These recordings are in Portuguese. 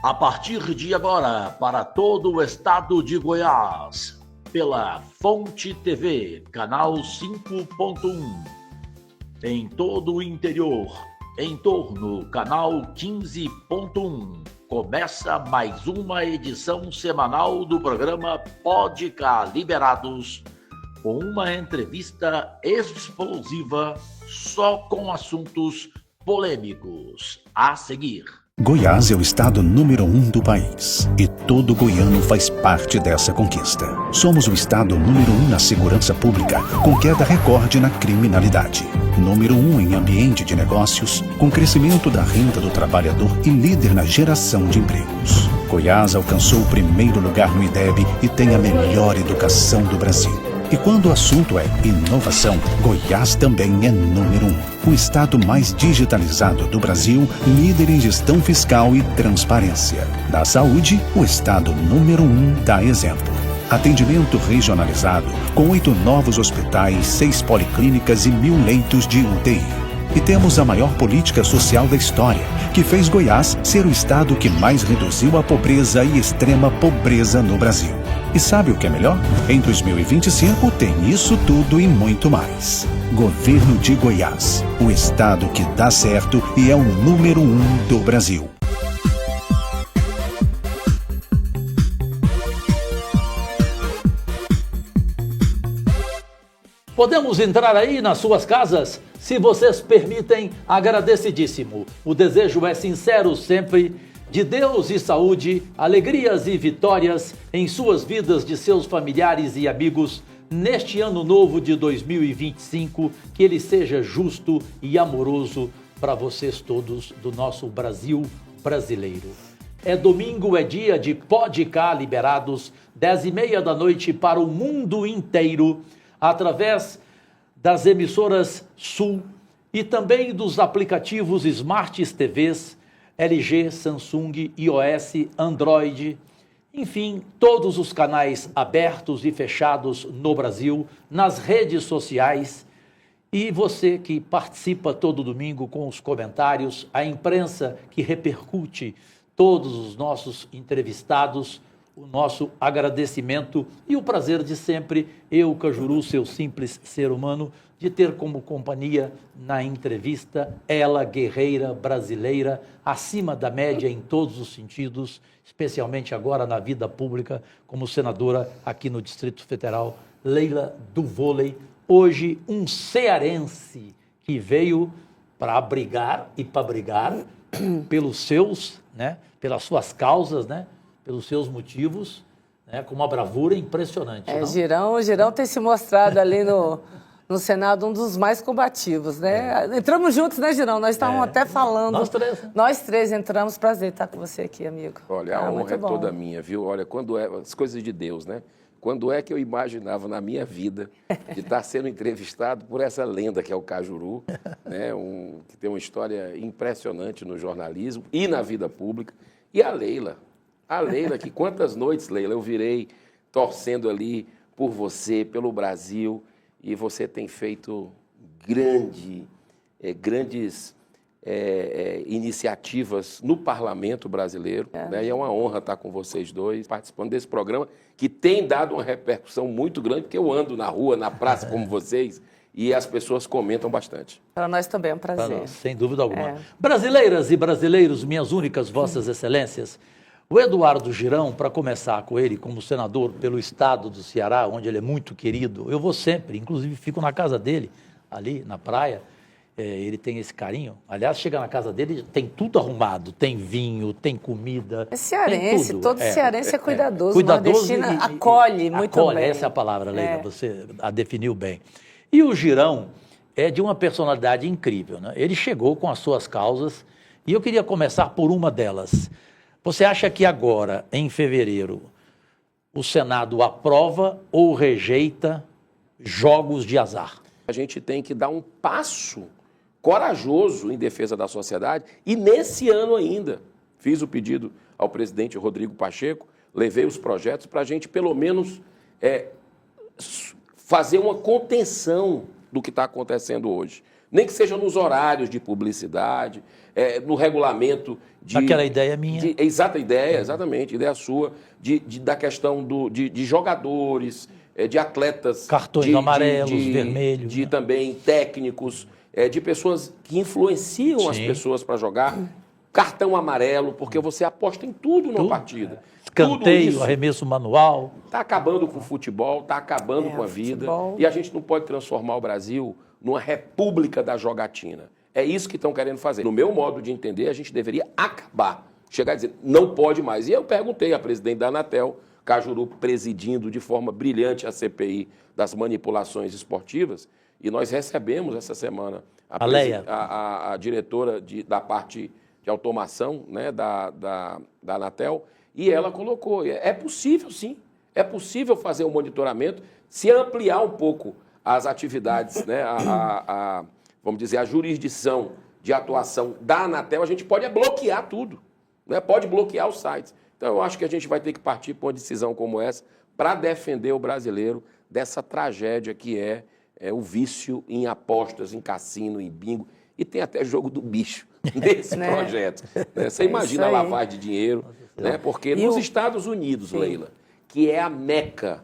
A partir de agora, para todo o estado de Goiás, pela Fonte TV, canal 5.1, em todo o interior, em torno, canal 15.1, começa mais uma edição semanal do programa Pode Cá Liberados, com uma entrevista explosiva só com assuntos polêmicos. A seguir. Goiás é o estado número 1 do país e todo goiano faz parte dessa conquista. Somos o estado número 1 na segurança pública, com queda recorde na criminalidade. Número 1 em ambiente de negócios, com crescimento da renda do trabalhador e líder na geração de empregos. Goiás alcançou o primeiro lugar no IDEB e tem a melhor educação do Brasil. E quando o assunto é inovação, Goiás também é número 1. O estado mais digitalizado do Brasil, líder em gestão fiscal e transparência. Da saúde, o estado número 1 dá exemplo. Atendimento regionalizado, com 8 novos hospitais, 6 policlínicas e 1.000 leitos de UTI. E temos a maior política social da história, que fez Goiás ser o estado que mais reduziu a pobreza e extrema pobreza no Brasil. E sabe o que é melhor? Em 2025 tem isso tudo e muito mais. Governo de Goiás, o estado que dá certo e é o número 1 do Brasil. Podemos entrar aí nas suas casas? Se vocês permitem, agradecidíssimo. O desejo é sincero sempre de Deus e saúde, alegrias e vitórias em suas vidas de seus familiares e amigos neste ano novo de 2025, que ele seja justo e amoroso para vocês todos do nosso Brasil brasileiro. É domingo, é dia de Pode Cá Liberados, 10h30 da noite para o mundo inteiro, através das emissoras Sul e também dos aplicativos Smart TVs, LG, Samsung, iOS, Android, enfim, todos os canais abertos e fechados no Brasil, nas redes sociais. E você que participa todo domingo com os comentários, a imprensa que repercute todos os nossos entrevistados, o nosso agradecimento e o prazer de sempre, eu, Cajuru, seu simples ser humano, de ter como companhia na entrevista ela, guerreira brasileira, acima da média em todos os sentidos, especialmente agora na vida pública, como senadora aqui no Distrito Federal, Leila do Vôlei. Hoje, um cearense que veio para brigar e para brigar pelos seus, né, pelas suas causas, né, pelos seus motivos, né, com uma bravura impressionante. Girão tem se mostrado ali no Senado um dos mais combativos, né? Entramos juntos, né, Girão? Nós estávamos até falando. Nós três entramos. Prazer estar com você aqui, amigo. Olha, a honra é toda minha, viu? Olha, quando é as coisas de Deus, né? Quando é que eu imaginava na minha vida de estar sendo entrevistado por essa lenda que é o Cajuru, né? Que tem uma história impressionante no jornalismo e na vida pública. E a Leila, que quantas noites, Leila, eu virei torcendo ali por você, pelo Brasil, e você tem feito grandes iniciativas no Parlamento brasileiro, né? E é uma honra estar com vocês dois, participando desse programa, que tem dado uma repercussão muito grande, porque eu ando na rua, na praça, como vocês, e as pessoas comentam bastante. Para nós também é um prazer. Nós, sem dúvida alguma. Brasileiras e brasileiros, minhas únicas vossas excelências, o Eduardo Girão, para começar com ele como senador pelo estado do Ceará, onde ele é muito querido, eu vou sempre, inclusive fico na casa dele, ali na praia, ele tem esse carinho. Aliás, chega na casa dele, tem tudo arrumado, tem vinho, tem comida. É cearense, todo cearense é cuidadoso. Cuidadoso acolhe muito bem. Essa é a palavra, Leila, você a definiu bem. E o Girão é de uma personalidade incrível, né? Ele chegou com as suas causas e eu queria começar por uma delas. Você acha que agora, em fevereiro, o Senado aprova ou rejeita jogos de azar? A gente tem que dar um passo corajoso em defesa da sociedade e nesse ano ainda fiz o pedido ao presidente Rodrigo Pacheco, levei os projetos para a gente pelo menos fazer uma contenção do que está acontecendo hoje. Nem que seja nos horários de publicidade, no regulamento de... Aquela ideia minha. Exatamente, ideia sua, da questão de jogadores, de atletas... Cartões amarelos, vermelhos. De também técnicos, de pessoas que influenciam as pessoas para jogar. Cartão amarelo, porque você aposta em tudo numa partida. Escanteio, arremesso manual. Está acabando com o futebol, está acabando com a vida. Futebol. E a gente não pode transformar o Brasil numa república da jogatina. É isso que estão querendo fazer. No meu modo de entender, a gente deveria acabar. Chegar e dizer, não pode mais. E eu perguntei à presidente da Anatel, Cajuru presidindo de forma brilhante a CPI das manipulações esportivas, e nós recebemos essa semana a diretora da parte de automação, né, da Anatel, e ela colocou, é possível sim, é possível fazer um monitoramento, se ampliar um pouco as atividades, né, vamos dizer, a jurisdição de atuação da Anatel, a gente pode bloquear tudo, né, pode bloquear os sites. Então eu acho que a gente vai ter que partir para uma decisão como essa para defender o brasileiro dessa tragédia que é o vício em apostas, em cassino, em bingo, e tem até jogo do bicho nesse projeto. Né? Você imagina a lavagem de dinheiro, né? Porque nos Estados Unidos, Leila, que é a meca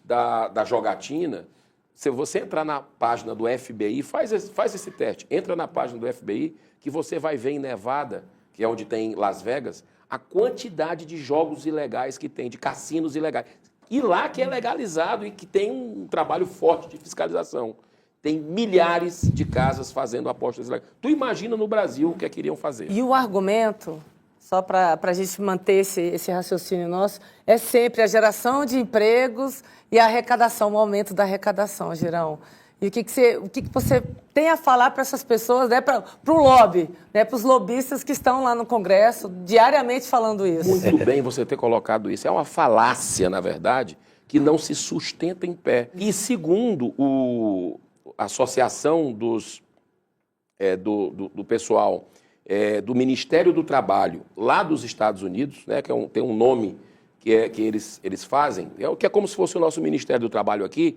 da jogatina, se você entrar na página do FBI, faz esse teste, entra na página do FBI, que você vai ver em Nevada, que é onde tem Las Vegas, a quantidade de jogos ilegais que tem, de cassinos ilegais. E lá que é legalizado e que tem um trabalho forte de fiscalização. Tem milhares de casas fazendo apostas ilegais. Tu imagina no Brasil o que queriam fazer. E o argumento, só para a gente manter esse raciocínio nosso, é sempre a geração de empregos e a arrecadação, o aumento da arrecadação, Girão. E o que você tem a falar para essas pessoas, né, para o lobby, né, para os lobistas que estão lá no Congresso, diariamente falando isso? Muito bem você ter colocado isso. É uma falácia, na verdade, que não se sustenta em pé. E segundo a associação do pessoal do Ministério do Trabalho, lá dos Estados Unidos, né, que tem um nome que eles fazem, que é como se fosse o nosso Ministério do Trabalho aqui.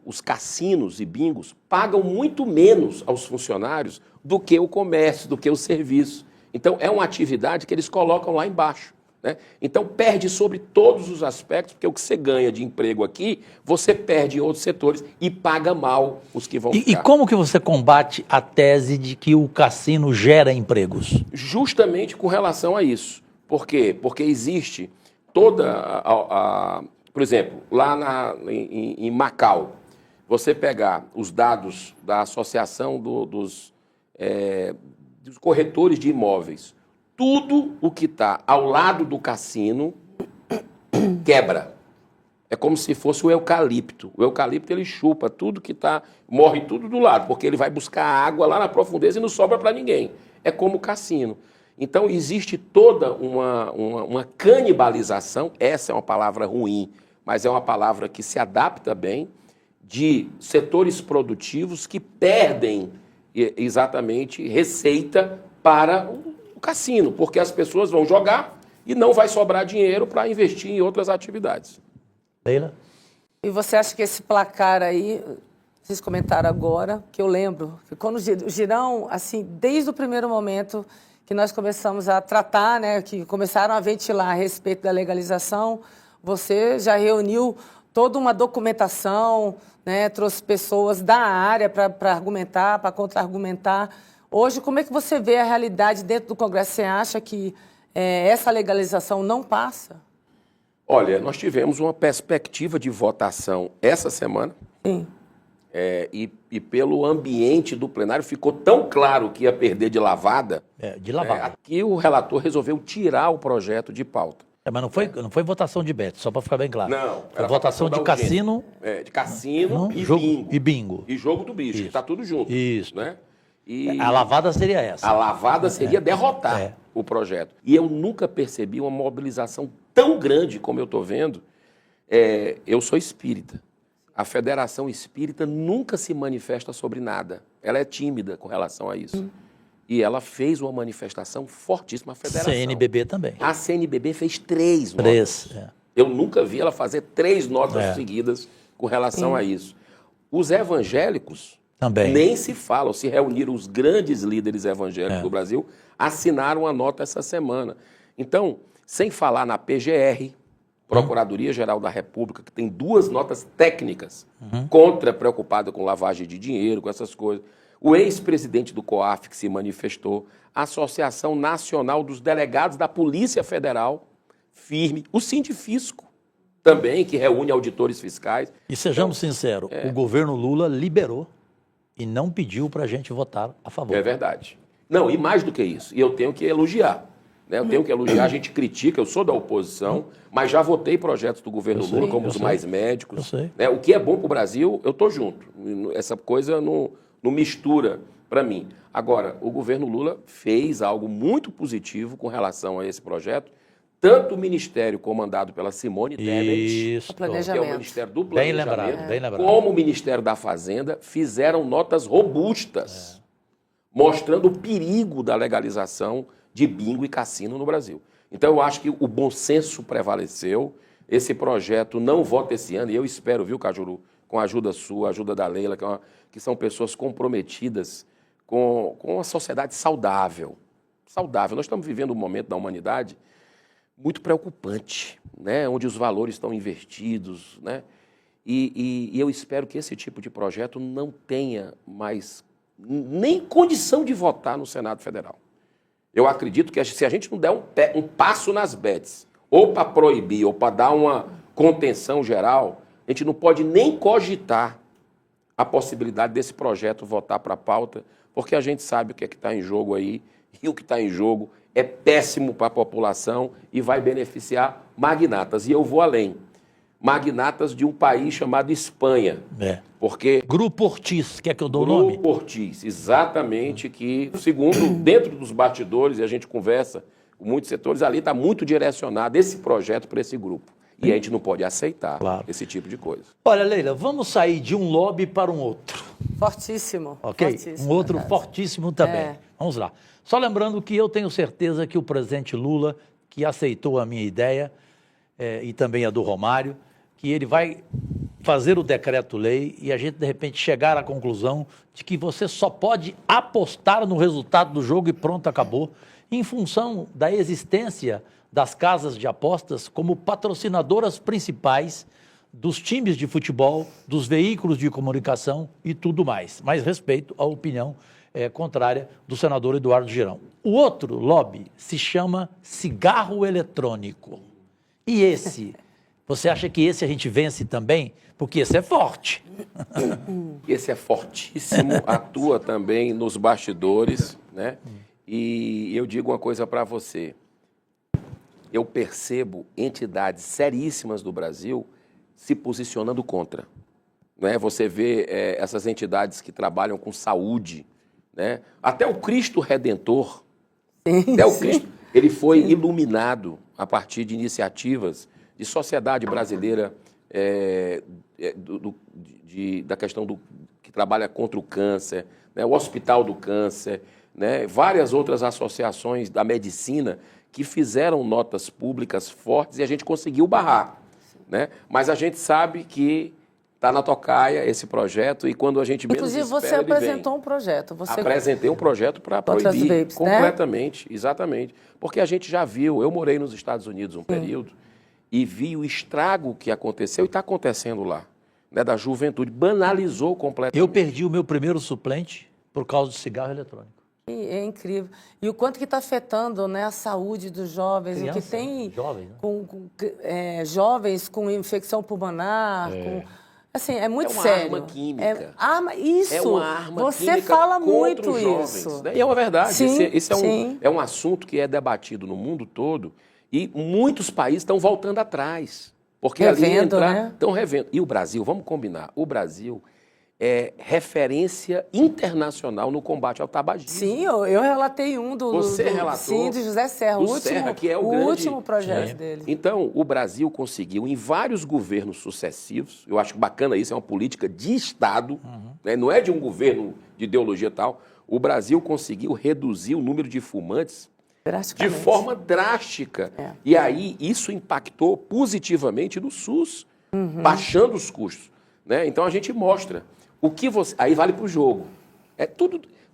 Os cassinos e bingos pagam muito menos aos funcionários do que o comércio, do que o serviço. Então, é uma atividade que eles colocam lá embaixo, né? Então, perde sobre todos os aspectos, porque o que você ganha de emprego aqui, você perde em outros setores e paga mal os que vão ficar. E como que você combate a tese de que o cassino gera empregos? Justamente com relação a isso. Por quê? Porque existe toda por exemplo, lá em Macau, você pegar os dados da Associação dos Corretores de Imóveis, tudo o que está ao lado do cassino quebra. É como se fosse o eucalipto. O eucalipto, ele chupa tudo que está, morre tudo do lado, porque ele vai buscar água lá na profundeza e não sobra para ninguém. É como o cassino. Então, existe toda uma canibalização, essa é uma palavra ruim, mas é uma palavra que se adapta bem, de setores produtivos que perdem exatamente receita para o cassino, porque as pessoas vão jogar e não vai sobrar dinheiro para investir em outras atividades. Leila? E você acha que esse placar aí, vocês comentaram agora, que eu lembro, que quando o Girão, assim, desde o primeiro momento que nós começamos a tratar, né, que começaram a ventilar a respeito da legalização, você já reuniu toda uma documentação, né, trouxe pessoas da área para argumentar, para contra-argumentar. Hoje, como é que você vê a realidade dentro do Congresso? Você acha que essa legalização não passa? Olha, nós tivemos uma perspectiva de votação essa semana. Sim. E pelo ambiente do plenário ficou tão claro que ia perder de lavada. Que o relator resolveu tirar o projeto de pauta. Mas não foi votação de Beto, só para ficar bem claro. Não. Foi votação de cassino. De cassino e jogo, bingo. E bingo. E jogo do bicho, que está tudo junto. Isso. Né? E a lavada seria essa. A lavada seria derrotar o projeto. E eu nunca percebi uma mobilização tão grande como eu estou vendo. Eu sou espírita. A Federação Espírita nunca se manifesta sobre nada. Ela é tímida com relação a isso. E ela fez uma manifestação fortíssima, a Federação. CNBB também. A CNBB fez 3 notas. Eu nunca vi ela fazer 3 notas seguidas com relação a isso. Os evangélicos Também. nem se falam, se reuniram os grandes líderes evangélicos do Brasil, assinaram a nota essa semana. Então, sem falar na PGR, Procuradoria-Geral da República, que tem 2 notas técnicas preocupada com lavagem de dinheiro, com essas coisas. O ex-presidente do COAF que se manifestou, a Associação Nacional dos Delegados da Polícia Federal, firme, o Sindifisco também, que reúne auditores fiscais. E sejamos sinceros, o governo Lula liberou e não pediu para a gente votar a favor. É verdade. Não, e mais do que isso, e eu tenho que elogiar. Né? Eu tenho que elogiar, a gente critica, eu sou da oposição, mas já votei projetos do governo Lula, como os mais médicos. Né? O que é bom para o Brasil, eu estou junto. Essa coisa não mistura para mim. Agora, o governo Lula fez algo muito positivo com relação a esse projeto, tanto o ministério comandado pela Simone Tebet, Isso. que é o Ministério do Bem Planejamento, lembrado, bem lembrado. como o Ministério da Fazenda, fizeram notas robustas, mostrando o perigo da legalização de bingo e cassino no Brasil. Então, eu acho que o bom senso prevaleceu, esse projeto não vota esse ano, e eu espero, viu, Cajuru, com a ajuda sua, a ajuda da Leila, que são pessoas comprometidas com uma sociedade saudável. Saudável. Nós estamos vivendo um momento da humanidade muito preocupante, né? Onde os valores estão invertidos, né? E eu espero que esse tipo de projeto não tenha mais nem condição de votar no Senado Federal. Eu acredito que se a gente não der um passo nas bets, ou para proibir, ou para dar uma contenção geral, a gente não pode nem cogitar a possibilidade desse projeto votar para a pauta, porque a gente sabe o que é que está em jogo aí, e o que está em jogo é péssimo para a população e vai beneficiar magnatas. E eu vou além. Magnatas de um país chamado Espanha. Porque Grupo Ortiz, quer que eu dou o nome? Grupo Ortiz, exatamente, que, segundo, dentro dos bastidores, e a gente conversa com muitos setores, ali está muito direcionado esse projeto para esse grupo. E a gente não pode aceitar esse tipo de coisa. Olha, Leila, vamos sair de um lobby para um outro. Fortíssimo. Ok? Fortíssimo, Um outro verdade. fortíssimo também. Vamos lá. Só lembrando que eu tenho certeza que o presidente Lula, que aceitou a minha ideia, e também a do Romário, que ele vai fazer o decreto-lei e a gente, de repente, chegar à conclusão de que você só pode apostar no resultado do jogo e pronto, acabou, em função da existência das casas de apostas como patrocinadoras principais dos times de futebol, dos veículos de comunicação e tudo mais. Mas respeito à opinião contrária do senador Eduardo Girão. O outro lobby se chama cigarro eletrônico. E esse, você acha que esse a gente vence também? Porque esse é forte. Esse é fortíssimo, atua também nos bastidores, né? E eu digo uma coisa para você. Eu percebo entidades seríssimas do Brasil se posicionando contra. Né? Você vê essas entidades que trabalham com saúde, né? Até o Cristo Redentor, Cristo, ele foi iluminado a partir de iniciativas de sociedade brasileira da questão que trabalha contra o câncer, né? O Hospital do Câncer, né? Várias outras associações da medicina que fizeram notas públicas fortes e a gente conseguiu barrar. Né? Mas a gente sabe que está na tocaia esse projeto e quando a gente menos espera, Inclusive, você apresentou um projeto. Apresentei um projeto para proibir vapes, completamente, né? Exatamente. Porque a gente já viu, eu morei nos Estados Unidos um período e vi o estrago que aconteceu e está acontecendo lá, né? Da juventude, banalizou completamente. Eu perdi o meu primeiro suplente por causa do cigarro eletrônico. É incrível. E o quanto que está afetando, né, a saúde dos jovens. Criança, o que tem jovens, né? jovens com infecção pulmonar. Assim, é muito uma sério. arma química. Isso. É uma arma Você química fala contra muito os jovens, isso. Né? E é uma verdade. Sim, esse sim. é um assunto que é debatido no mundo todo e muitos países estão voltando atrás. Porque Revendo, né? Estão revendo. E o Brasil, vamos combinar, o Brasil é referência internacional no combate ao tabagismo. Sim, eu relatei um Você relatou de José Serra, do o último, Serra, que é o último grande projeto dele. Então, o Brasil conseguiu, em vários governos sucessivos, eu acho bacana isso, é uma política de Estado, né? Não é de um governo de ideologia e tal, o Brasil conseguiu reduzir o número de fumantes de forma drástica. E aí, isso impactou positivamente no SUS, baixando os custos. Né? Então, a gente mostra. Aí vale para o jogo.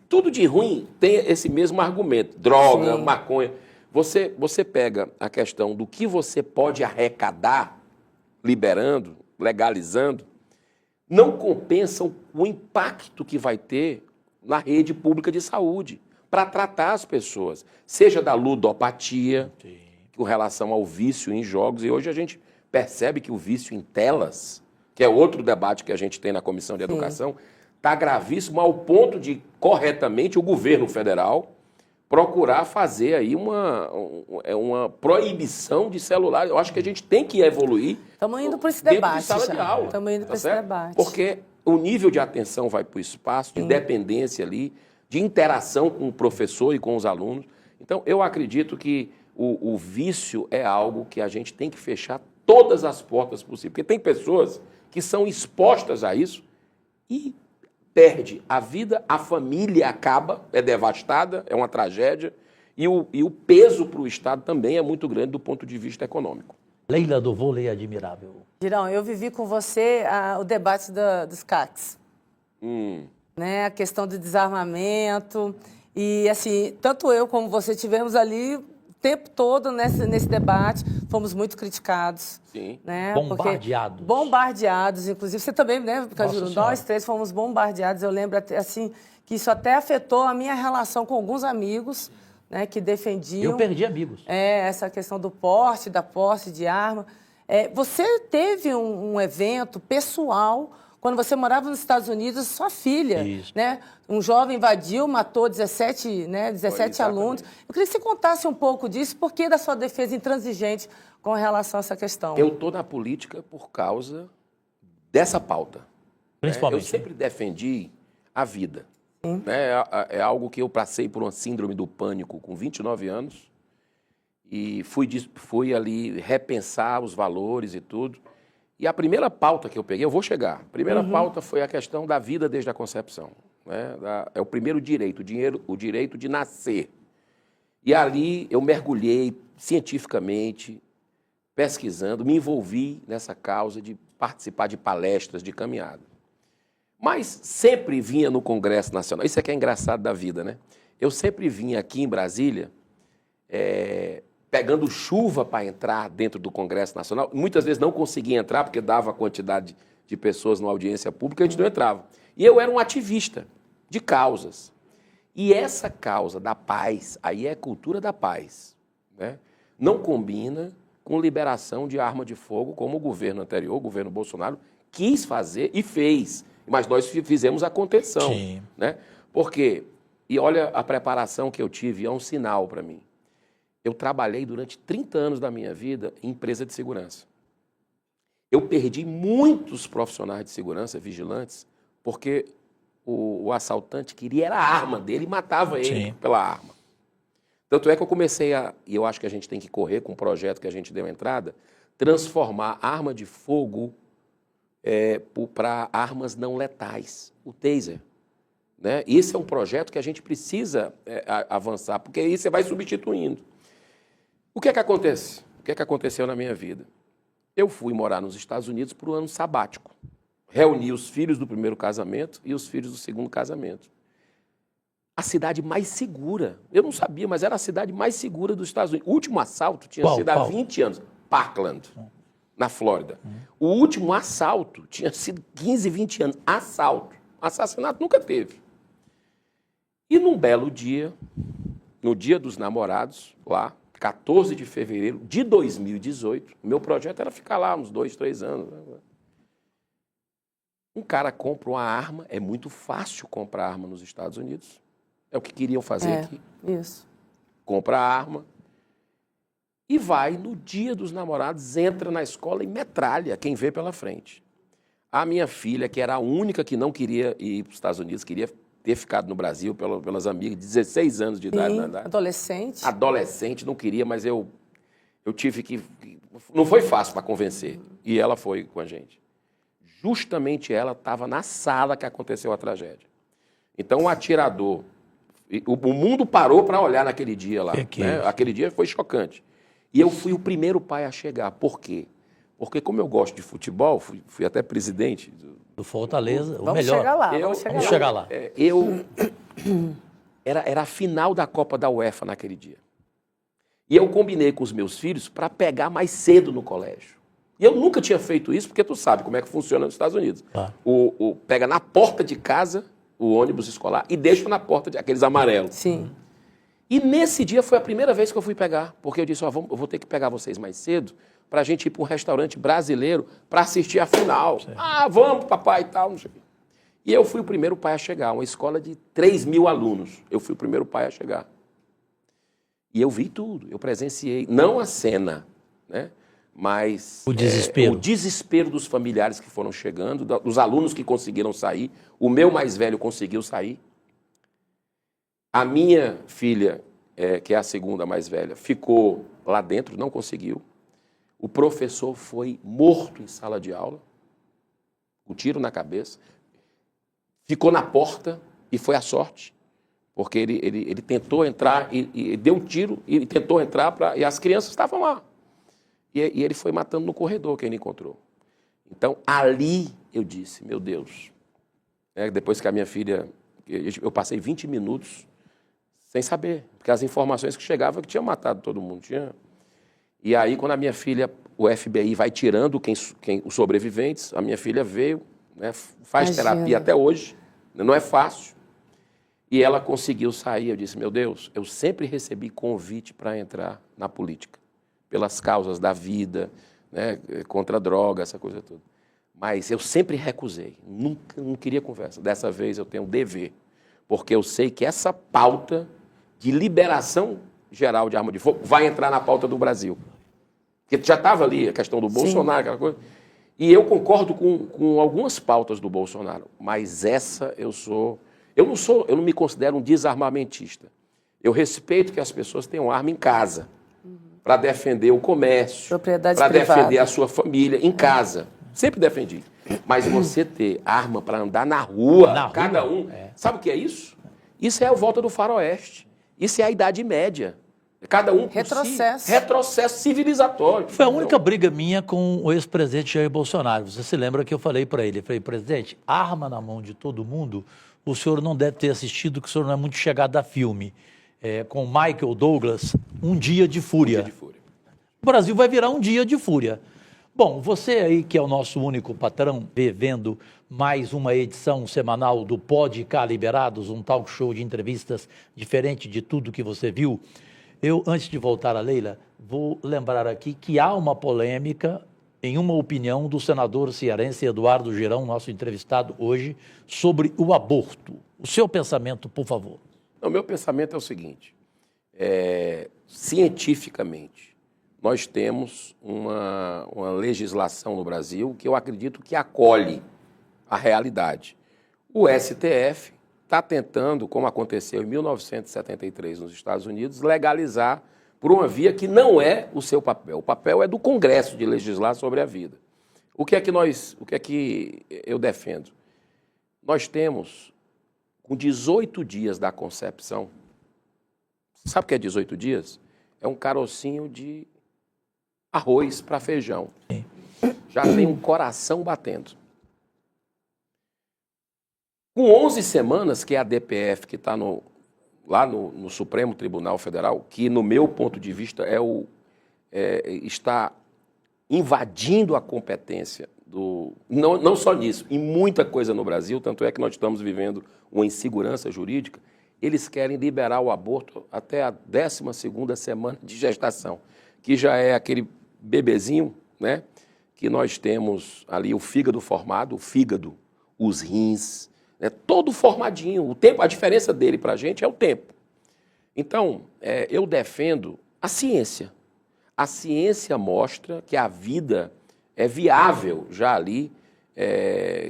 Tudo de ruim tem esse mesmo argumento. Droga, Sim. maconha. Você pega a questão do que você pode arrecadar, liberando, legalizando, não compensam o impacto que vai ter na rede pública de saúde para tratar as pessoas, seja da ludopatia, com relação ao vício em jogos, e hoje a gente percebe que o vício em telas, que é outro debate que a gente tem na Comissão de Educação, está gravíssimo ao ponto de, corretamente, o governo federal procurar fazer aí uma proibição de celular. Eu acho que a gente tem que evoluir. Estamos indo para esse dentro debate. de sala de aula. Estamos indo para esse certo? debate. Porque o nível de atenção vai para o espaço, de dependência ali, de interação com o professor e com os alunos. Então, eu acredito que o vício é algo que a gente tem que fechar todas as portas possíveis. Porque tem pessoas que são expostas a isso e perde a vida, a família acaba, é devastada, é uma tragédia, e o peso para o Estado também é muito grande do ponto de vista econômico. Leila do Vôlei Admirável. Girão, eu vivi com você o debate dos CACs. Né? A questão do desarmamento. E, assim, tanto eu como você tivemos ali o tempo todo nesse debate. Fomos muito criticados. Sim. Né? Bombardeados. Porque, bombardeados, inclusive. Você também, né, Cajuru? Senhora. Nós três fomos bombardeados. Eu lembro, assim, que isso até afetou a minha relação com alguns amigos, né, que defendiam... Eu perdi amigos. Essa questão do porte, da posse de arma. Você teve um evento pessoal quando você morava nos Estados Unidos, sua filha, Isso. né? Um jovem invadiu, matou 17 alunos. Eu queria que você contasse um pouco disso, por que da sua defesa intransigente com relação a essa questão? Eu estou na política por causa dessa pauta. Principalmente. Eu sempre defendi a vida. Né? É algo que eu passei por uma síndrome do pânico com 29 anos e fui ali repensar os valores e tudo. E a primeira pauta que eu peguei, eu vou chegar, a primeira pauta foi a questão da vida desde a concepção. Né? É o primeiro direito, o direito de nascer. E ali eu mergulhei cientificamente, pesquisando, me envolvi nessa causa de participar de palestras, de caminhada. Mas sempre vinha no Congresso Nacional, isso é que é engraçado da vida, né? Eu sempre vinha aqui em Brasília, pegando chuva para entrar dentro do Congresso Nacional. Muitas vezes não conseguia entrar, porque dava a quantidade de pessoas numa audiência pública, a gente não entrava. E eu era um ativista de causas. E essa causa da paz, aí é cultura da paz, né? Não combina com liberação de arma de fogo, como o governo anterior, o governo Bolsonaro, quis fazer e fez. Mas nós fizemos a contenção. Sim. Né? Porque, e olha a preparação que eu tive, é um sinal para mim. Eu trabalhei durante 30 anos da minha vida em empresa de segurança. Eu perdi muitos profissionais de segurança, vigilantes, porque o assaltante queria era a arma dele e matava ele pela arma. Tanto é que eu comecei e eu acho que a gente tem que correr com um projeto que a gente deu entrada, transformar arma de fogo para armas não letais, o taser. Né? Esse é um projeto que a gente precisa avançar, porque aí você vai substituindo. O que é que acontece? O que é que aconteceu na minha vida? Eu fui morar nos Estados Unidos por um ano sabático. Reuni os filhos do primeiro casamento e os filhos do segundo casamento. A cidade mais segura. Eu não sabia, mas era a cidade mais segura dos Estados Unidos. O último assalto tinha sido há 20 anos. Parkland, na Flórida. O último assalto tinha sido 15, 20 anos. Assalto. Assassinato nunca teve. E num belo dia, no Dia dos Namorados, lá, 14 de fevereiro de 2018, meu projeto era ficar lá uns 2, 3 anos. Um cara compra uma arma, é muito fácil comprar arma nos Estados Unidos. É o que queriam fazer aqui. Isso. Compra a arma e vai, no Dia dos Namorados, entra na escola e metralha quem vê pela frente. A minha filha, que era a única que não queria ir para os Estados Unidos, queria ter ficado no Brasil pelas amigas, 16 anos de idade. Adolescente. Adolescente, não queria, mas eu tive que... Não foi fácil para convencer. E ela foi com a gente. Justamente ela estava na sala que aconteceu a tragédia. Então, o atirador... O mundo parou para olhar naquele dia lá. Né? Aquele dia foi chocante. E eu fui o primeiro pai a chegar. Por quê? Porque como eu gosto de futebol, fui até presidente. Do Fortaleza, o Vamos melhor. chegar lá, Eu- vamos chegar lá. Era a final da Copa da UEFA naquele dia. E eu combinei com os meus filhos para pegar mais cedo no colégio. E eu nunca tinha feito isso, porque tu sabe como é que funciona nos Estados Unidos. Tá. Pega na porta de casa o ônibus escolar e deixa na porta de aqueles amarelos. Sim. E nesse dia foi a primeira vez que eu fui pegar, porque eu disse, ó, eu vou ter que pegar vocês mais cedo para a gente ir para um restaurante brasileiro para assistir a final. Sim. Ah, vamos, papai e tal, não sei o quê. E eu fui o primeiro pai a chegar, uma escola de 3.000 alunos. Eu fui o primeiro pai a chegar. E eu vi tudo, eu presenciei, não a cena, né? Mas o desespero. O desespero dos familiares que foram chegando, dos alunos que conseguiram sair. O meu mais velho conseguiu sair. A minha filha, que é a segunda mais velha, ficou lá dentro, não conseguiu. O professor foi morto em sala de aula, um tiro na cabeça. Ficou na porta e foi a sorte, porque ele tentou entrar e deu um tiro e tentou entrar, e as crianças estavam lá. E ele foi matando no corredor quem ele encontrou. Então, ali eu disse, meu Deus, depois que a minha filha... Eu passei 20 minutos sem saber, porque as informações que chegavam que tinha matado todo mundo. E aí, quando a minha filha, o FBI vai tirando os sobreviventes, a minha filha veio, né, faz terapia até hoje, não é fácil, e ela conseguiu sair. Eu disse, meu Deus, eu sempre recebi convite para entrar na política, pelas causas da vida, né, contra a droga, essa coisa toda. Mas eu sempre recusei, nunca, não queria conversa. Dessa vez eu tenho um dever, porque eu sei que essa pauta de liberação geral de arma de fogo vai entrar na pauta do Brasil. Porque já estava ali a questão do Bolsonaro, aquela coisa. E eu concordo com algumas pautas do Bolsonaro, mas essa eu não me considero um desarmamentista. Eu respeito que as pessoas tenham arma em casa, para defender o comércio, para defender a sua família em casa. Sempre defendi. Mas você ter arma para andar na rua, cada um... Sabe o que é isso? Isso é a volta do faroeste. Isso é a Idade Média. Cada um por retrocesso. Si. Retrocesso civilizatório. Foi a única briga minha com o ex-presidente Jair Bolsonaro. Você se lembra que eu falei para ele? Eu falei, presidente, arma na mão de todo mundo, o senhor não deve ter assistido, que o senhor não é muito chegado a filme. Com Michael Douglas, Um Dia de Fúria. Um Dia de Fúria. O Brasil vai virar um dia de fúria. Bom, você aí que é o nosso único patrão, vendo mais uma edição semanal do Pode Cá Liberados, um talk show de entrevistas diferente de tudo que você viu. Eu, antes de voltar a Leila, vou lembrar aqui que há uma polêmica, em uma opinião do senador cearense Eduardo Girão, nosso entrevistado hoje, sobre o aborto. O seu pensamento, por favor. O meu pensamento é o seguinte, cientificamente, nós temos uma legislação no Brasil que eu acredito que acolhe a realidade. O STF está tentando, como aconteceu em 1973 nos Estados Unidos, legalizar por uma via que não é o seu papel. O papel é do Congresso de legislar sobre a vida. O que é que eu defendo? Nós temos, com 18 dias da concepção, sabe o que é 18 dias? É um carocinho de arroz para feijão. Já tem um coração batendo. Com 11 semanas, que é a DPF, que está lá no Supremo Tribunal Federal, que, no meu ponto de vista, está invadindo a competência do... Não só nisso, em muita coisa no Brasil, tanto é que nós estamos vivendo uma insegurança jurídica, eles querem liberar o aborto até a 12ª semana de gestação, que já é aquele bebezinho, né, que nós temos ali o fígado formado, os rins, todo formadinho. O tempo, a diferença dele para a gente é o tempo. Então, eu defendo a ciência. A ciência mostra que a vida é viável já ali,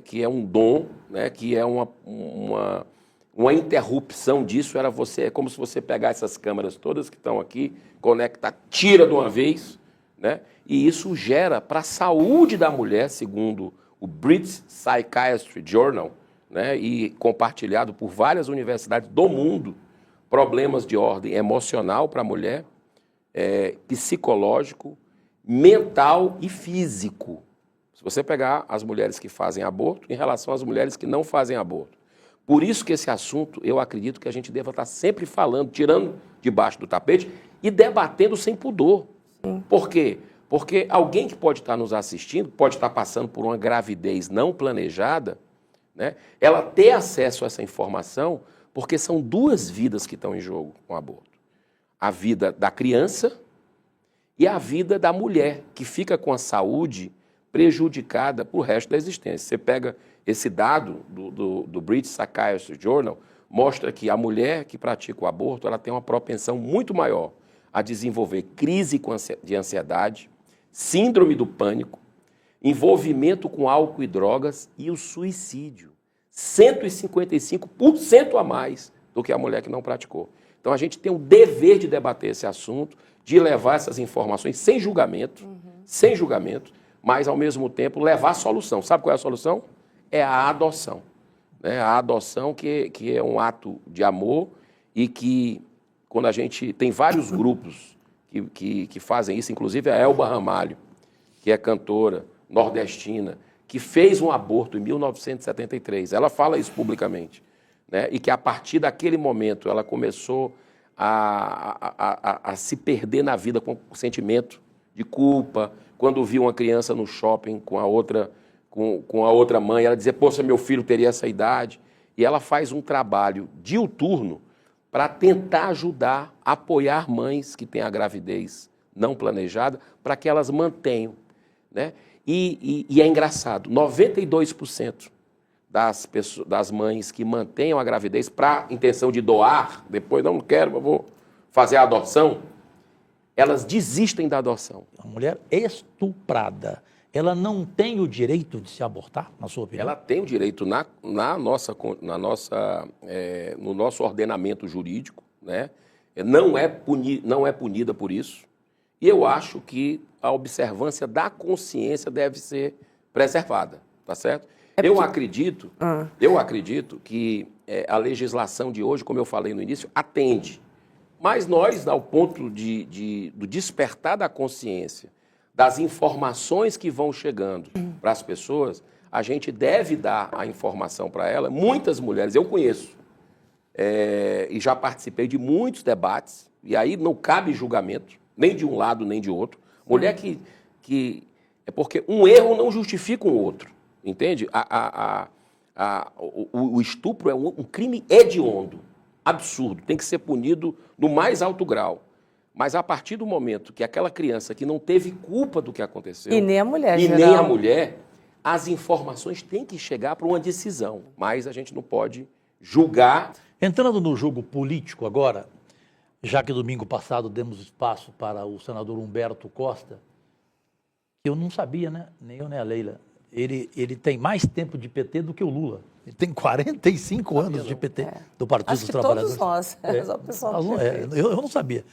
que é um dom, né, que é uma interrupção disso. É como se você pegar essas câmeras todas que estão aqui, conectar, tira de uma vez, né, e isso gera para a saúde da mulher, segundo o British Psychiatry Journal, né, e compartilhado por várias universidades do mundo, problemas de ordem emocional para a mulher, psicológico mental e físico. Se você pegar as mulheres que fazem aborto em relação às mulheres que não fazem aborto. Por isso que esse assunto, eu acredito que a gente deva estar sempre falando, tirando debaixo do tapete e debatendo sem pudor. Por quê? Porque alguém que pode estar nos assistindo, pode estar passando por uma gravidez não planejada, né? Ela ter acesso a essa informação, porque são duas vidas que estão em jogo com o aborto. A vida da criança e a vida da mulher, que fica com a saúde prejudicada para o resto da existência. Você pega esse dado do British Psychiatry Journal, mostra que a mulher que pratica o aborto, ela tem uma propensão muito maior a desenvolver crise de ansiedade, síndrome do pânico, envolvimento com álcool e drogas e o suicídio. 155% a mais do que a mulher que não praticou. Então a gente tem o dever de debater esse assunto, de levar essas informações sem julgamento, mas ao mesmo tempo levar a solução. Sabe qual é a solução? É a adoção. Né? A adoção que é um ato de amor e que, quando a gente tem vários grupos que fazem isso, inclusive a Elba Ramalho, que é cantora nordestina, que fez um aborto em 1973. Ela fala isso publicamente, né? E que a partir daquele momento ela começou a se perder na vida com o sentimento de culpa. Quando viu uma criança no shopping com a outra mãe, ela dizia, poxa, meu filho teria essa idade. E ela faz um trabalho diuturno para tentar ajudar, apoiar mães que têm a gravidez não planejada, para que elas mantenham, né? E é engraçado, 92% das mães que mantenham a gravidez para intenção de doar, depois não quero, eu vou fazer a adoção, elas desistem da adoção. A mulher estuprada, ela não tem o direito de se abortar, na sua opinião? Ela tem o direito no nosso ordenamento jurídico, né? Não é punida por isso. E eu acho que a observância da consciência deve ser preservada, tá certo? Eu acredito que a legislação de hoje, como eu falei no início, atende. Mas nós, ao ponto do despertar da consciência, das informações que vão chegando para as pessoas, a gente deve dar a informação para elas. Muitas mulheres, eu conheço, e já participei de muitos debates, e aí não cabe julgamento, nem de um lado nem de outro. Mulher que é porque um erro não justifica um outro, entende? O estupro é um crime hediondo, absurdo, tem que ser punido no mais alto grau. Mas a partir do momento que aquela criança que não teve culpa do que aconteceu... E nem a mulher, E nem a mulher, as informações têm que chegar para uma decisão. Mas a gente não pode julgar... Entrando no jogo político agora, já que domingo passado demos espaço para o senador Humberto Costa, eu não sabia, né? Nem eu nem a Leila. Ele tem mais tempo de PT do que o Lula. Ele tem 45 anos de PT, do Partido dos Trabalhadores. Todos nós. Só o pessoal eu não sabia.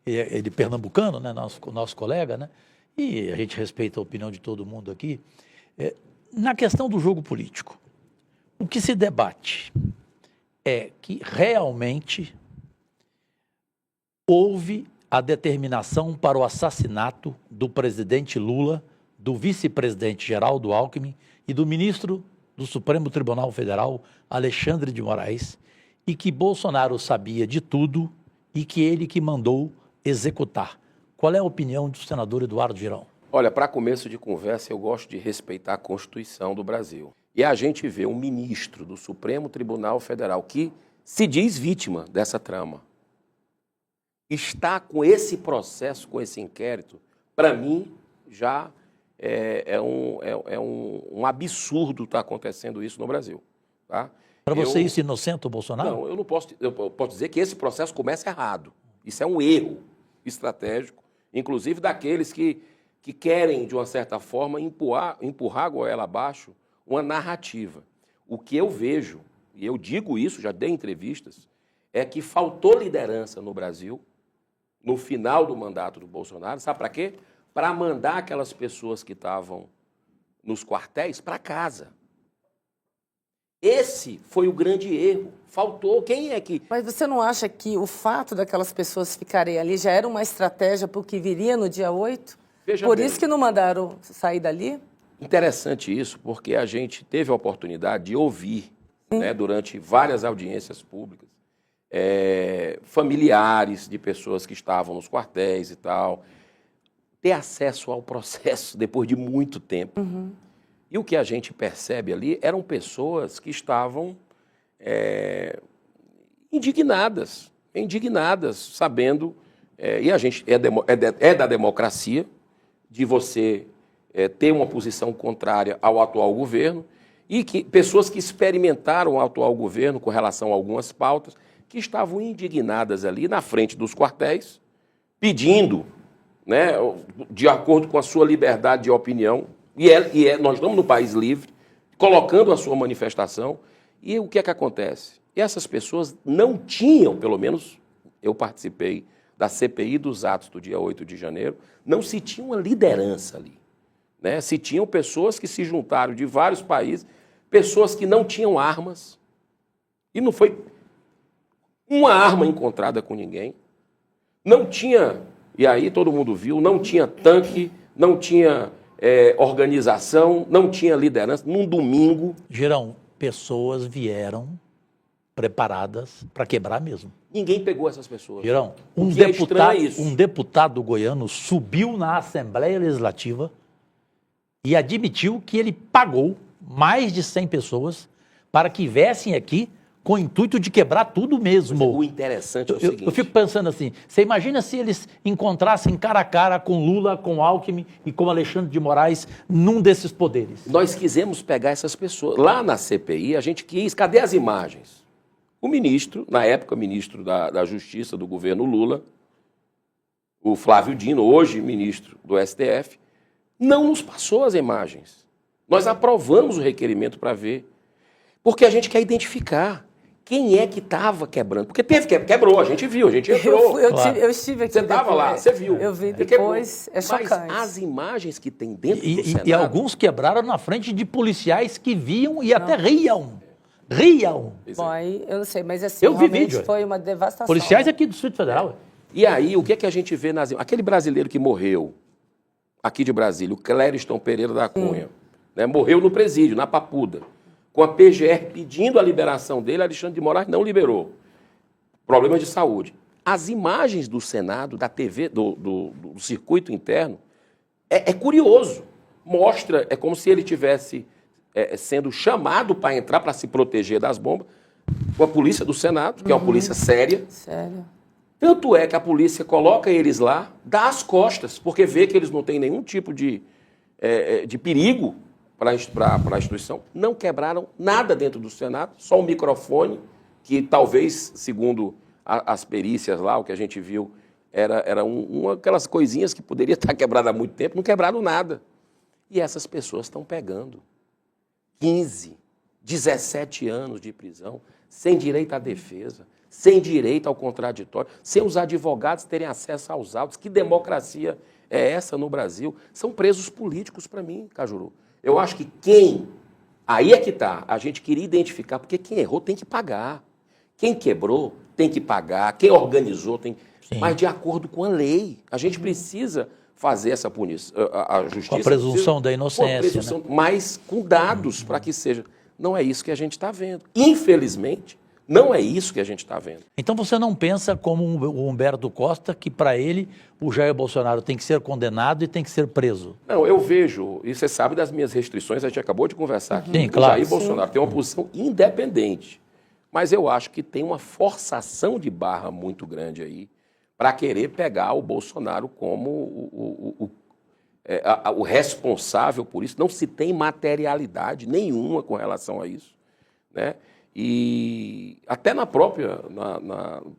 Ele pernambucano, né? Nosso colega, né? E a gente respeita a opinião de todo mundo aqui. Na questão do jogo político, o que se debate é que realmente houve a determinação para o assassinato do presidente Lula, do vice-presidente Geraldo Alckmin e do ministro do Supremo Tribunal Federal, Alexandre de Moraes, e que Bolsonaro sabia de tudo e que ele que mandou executar. Qual é a opinião do senador Eduardo Girão? Olha, para começo de conversa, eu gosto de respeitar a Constituição do Brasil. E a gente vê um ministro do Supremo Tribunal Federal que se diz vítima dessa trama, está com esse processo, com esse inquérito, para mim, já é um absurdo estar acontecendo isso no Brasil. Tá? Para você isso inocente, o Bolsonaro? Não, eu posso dizer que esse processo começa errado. Isso é um erro estratégico, inclusive daqueles que querem, de uma certa forma, empurrar a goela abaixo uma narrativa. O que eu vejo, e eu digo isso, já dei entrevistas, é que faltou liderança no Brasil, no final do mandato do Bolsonaro, sabe para quê? Para mandar aquelas pessoas que estavam nos quartéis para casa. Esse foi o grande erro. Faltou. Quem é que... Mas você não acha que o fato daquelas pessoas ficarem ali já era uma estratégia para o que viria no dia 8? Veja Por bem. isso que não mandaram sair dali? Interessante isso, porque a gente teve a oportunidade de ouvir, né, durante várias audiências públicas, familiares de pessoas que estavam nos quartéis e tal, ter acesso ao processo depois de muito tempo. E o que a gente percebe ali eram pessoas que estavam indignadas, sabendo, e a gente é da democracia, de você ter uma posição contrária ao atual governo, e que pessoas que experimentaram o atual governo com relação a algumas pautas, que estavam indignadas ali na frente dos quartéis, pedindo, né, de acordo com a sua liberdade de opinião, nós estamos no país livre, colocando a sua manifestação, e o que é que acontece? Essas pessoas não tinham, pelo menos eu participei da CPI dos atos do dia 8 de janeiro, não se tinha uma liderança ali, né? Se tinham pessoas que se juntaram de vários países, pessoas que não tinham armas, e não foi uma arma encontrada com ninguém, não tinha, e aí todo mundo viu, não tinha tanque, não tinha organização, não tinha liderança, num domingo. Girão, pessoas vieram preparadas para quebrar mesmo. Ninguém pegou essas pessoas. Girão, O que é estranho é isso. um deputado goiano subiu na Assembleia Legislativa e admitiu que ele pagou mais de 100 pessoas para que viessem aqui com o intuito de quebrar tudo mesmo. O interessante é o seguinte. Eu fico pensando assim, você imagina se eles encontrassem cara a cara com Lula, com Alckmin e com Alexandre de Moraes num desses poderes? Nós quisemos pegar essas pessoas. Lá na CPI, a gente quis... Cadê as imagens? O ministro, na época, ministro da Justiça do governo Lula, o Flávio Dino, hoje ministro do STF, não nos passou as imagens. Nós aprovamos o requerimento para ver, porque a gente quer identificar quem é que estava quebrando. Porque quebrou, a gente viu, a gente entrou. Eu estive aqui. Você estava lá, você viu. Eu vi Ele depois, quebrou. é chocante. Mas as imagens que tem dentro do Senado... E alguns quebraram na frente de policiais que viam e até riam. Riam. Bom, aí eu não sei, mas assim, Eu vi realmente vídeo. foi uma devastação. Policiais aqui do Distrito Federal. E aí, o que é que a gente vê nas... Aquele brasileiro que morreu aqui de Brasília, o Clériston Pereira da Cunha, né, morreu no presídio, na Papuda, com a PGR pedindo a liberação dele, Alexandre de Moraes não liberou. Problemas de saúde. As imagens do Senado, da TV, do circuito interno, é curioso. Mostra, é como se ele tivesse sendo chamado para entrar, para se proteger das bombas, com a polícia do Senado, que é uma polícia séria. Sério. Tanto é que a polícia coloca eles lá, dá as costas, porque vê que eles não têm nenhum tipo de perigo para a instituição. Não quebraram nada dentro do Senado, só um microfone, que talvez, segundo as perícias lá, o que a gente viu, era aquelas coisinhas que poderia estar quebrada há muito tempo, não quebraram nada. E essas pessoas estão pegando 15, 17 anos de prisão, sem direito à defesa, sem direito ao contraditório, sem os advogados terem acesso aos autos. Que democracia é essa no Brasil? São presos políticos para mim, Cajuru. Eu acho que aí é que está, a gente queria identificar, porque quem errou tem que pagar. Quem quebrou tem que pagar, quem organizou tem... Sim. Mas de acordo com a lei. A gente precisa fazer essa punição, a justiça... Com a presunção da inocência, com a presunção, né? Mas com dados para que seja... Não é isso que a gente está vendo. Infelizmente, não é isso que a gente está vendo. Então você não pensa como o Humberto Costa, que para ele o Jair Bolsonaro tem que ser condenado e tem que ser preso? Não, eu vejo, e você sabe das minhas restrições, a gente acabou de conversar aqui. Sim, claro. O Jair Bolsonaro tem uma posição independente, mas eu acho que tem uma forçação de barra muito grande aí para querer pegar o Bolsonaro como o responsável por isso. Não se tem materialidade nenhuma com relação a isso, né? E até na própria,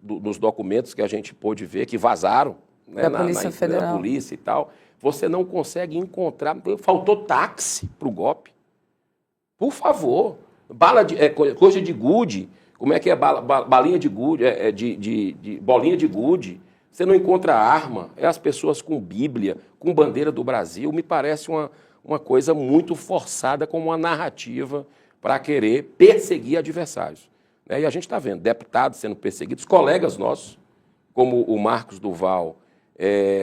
nos documentos que a gente pôde ver, que vazaram, né, da Polícia Federal, da polícia e tal, você não consegue encontrar. Faltou táxi para o golpe. Por favor. Coisa de gude. Como é que é balinha de gude? Bolinha de gude. Você não encontra arma. É as pessoas com Bíblia, com bandeira do Brasil. Me parece uma coisa muito forçada, como uma narrativa para querer perseguir adversários. E a gente está vendo deputados sendo perseguidos, colegas nossos, como o Marcos Duval,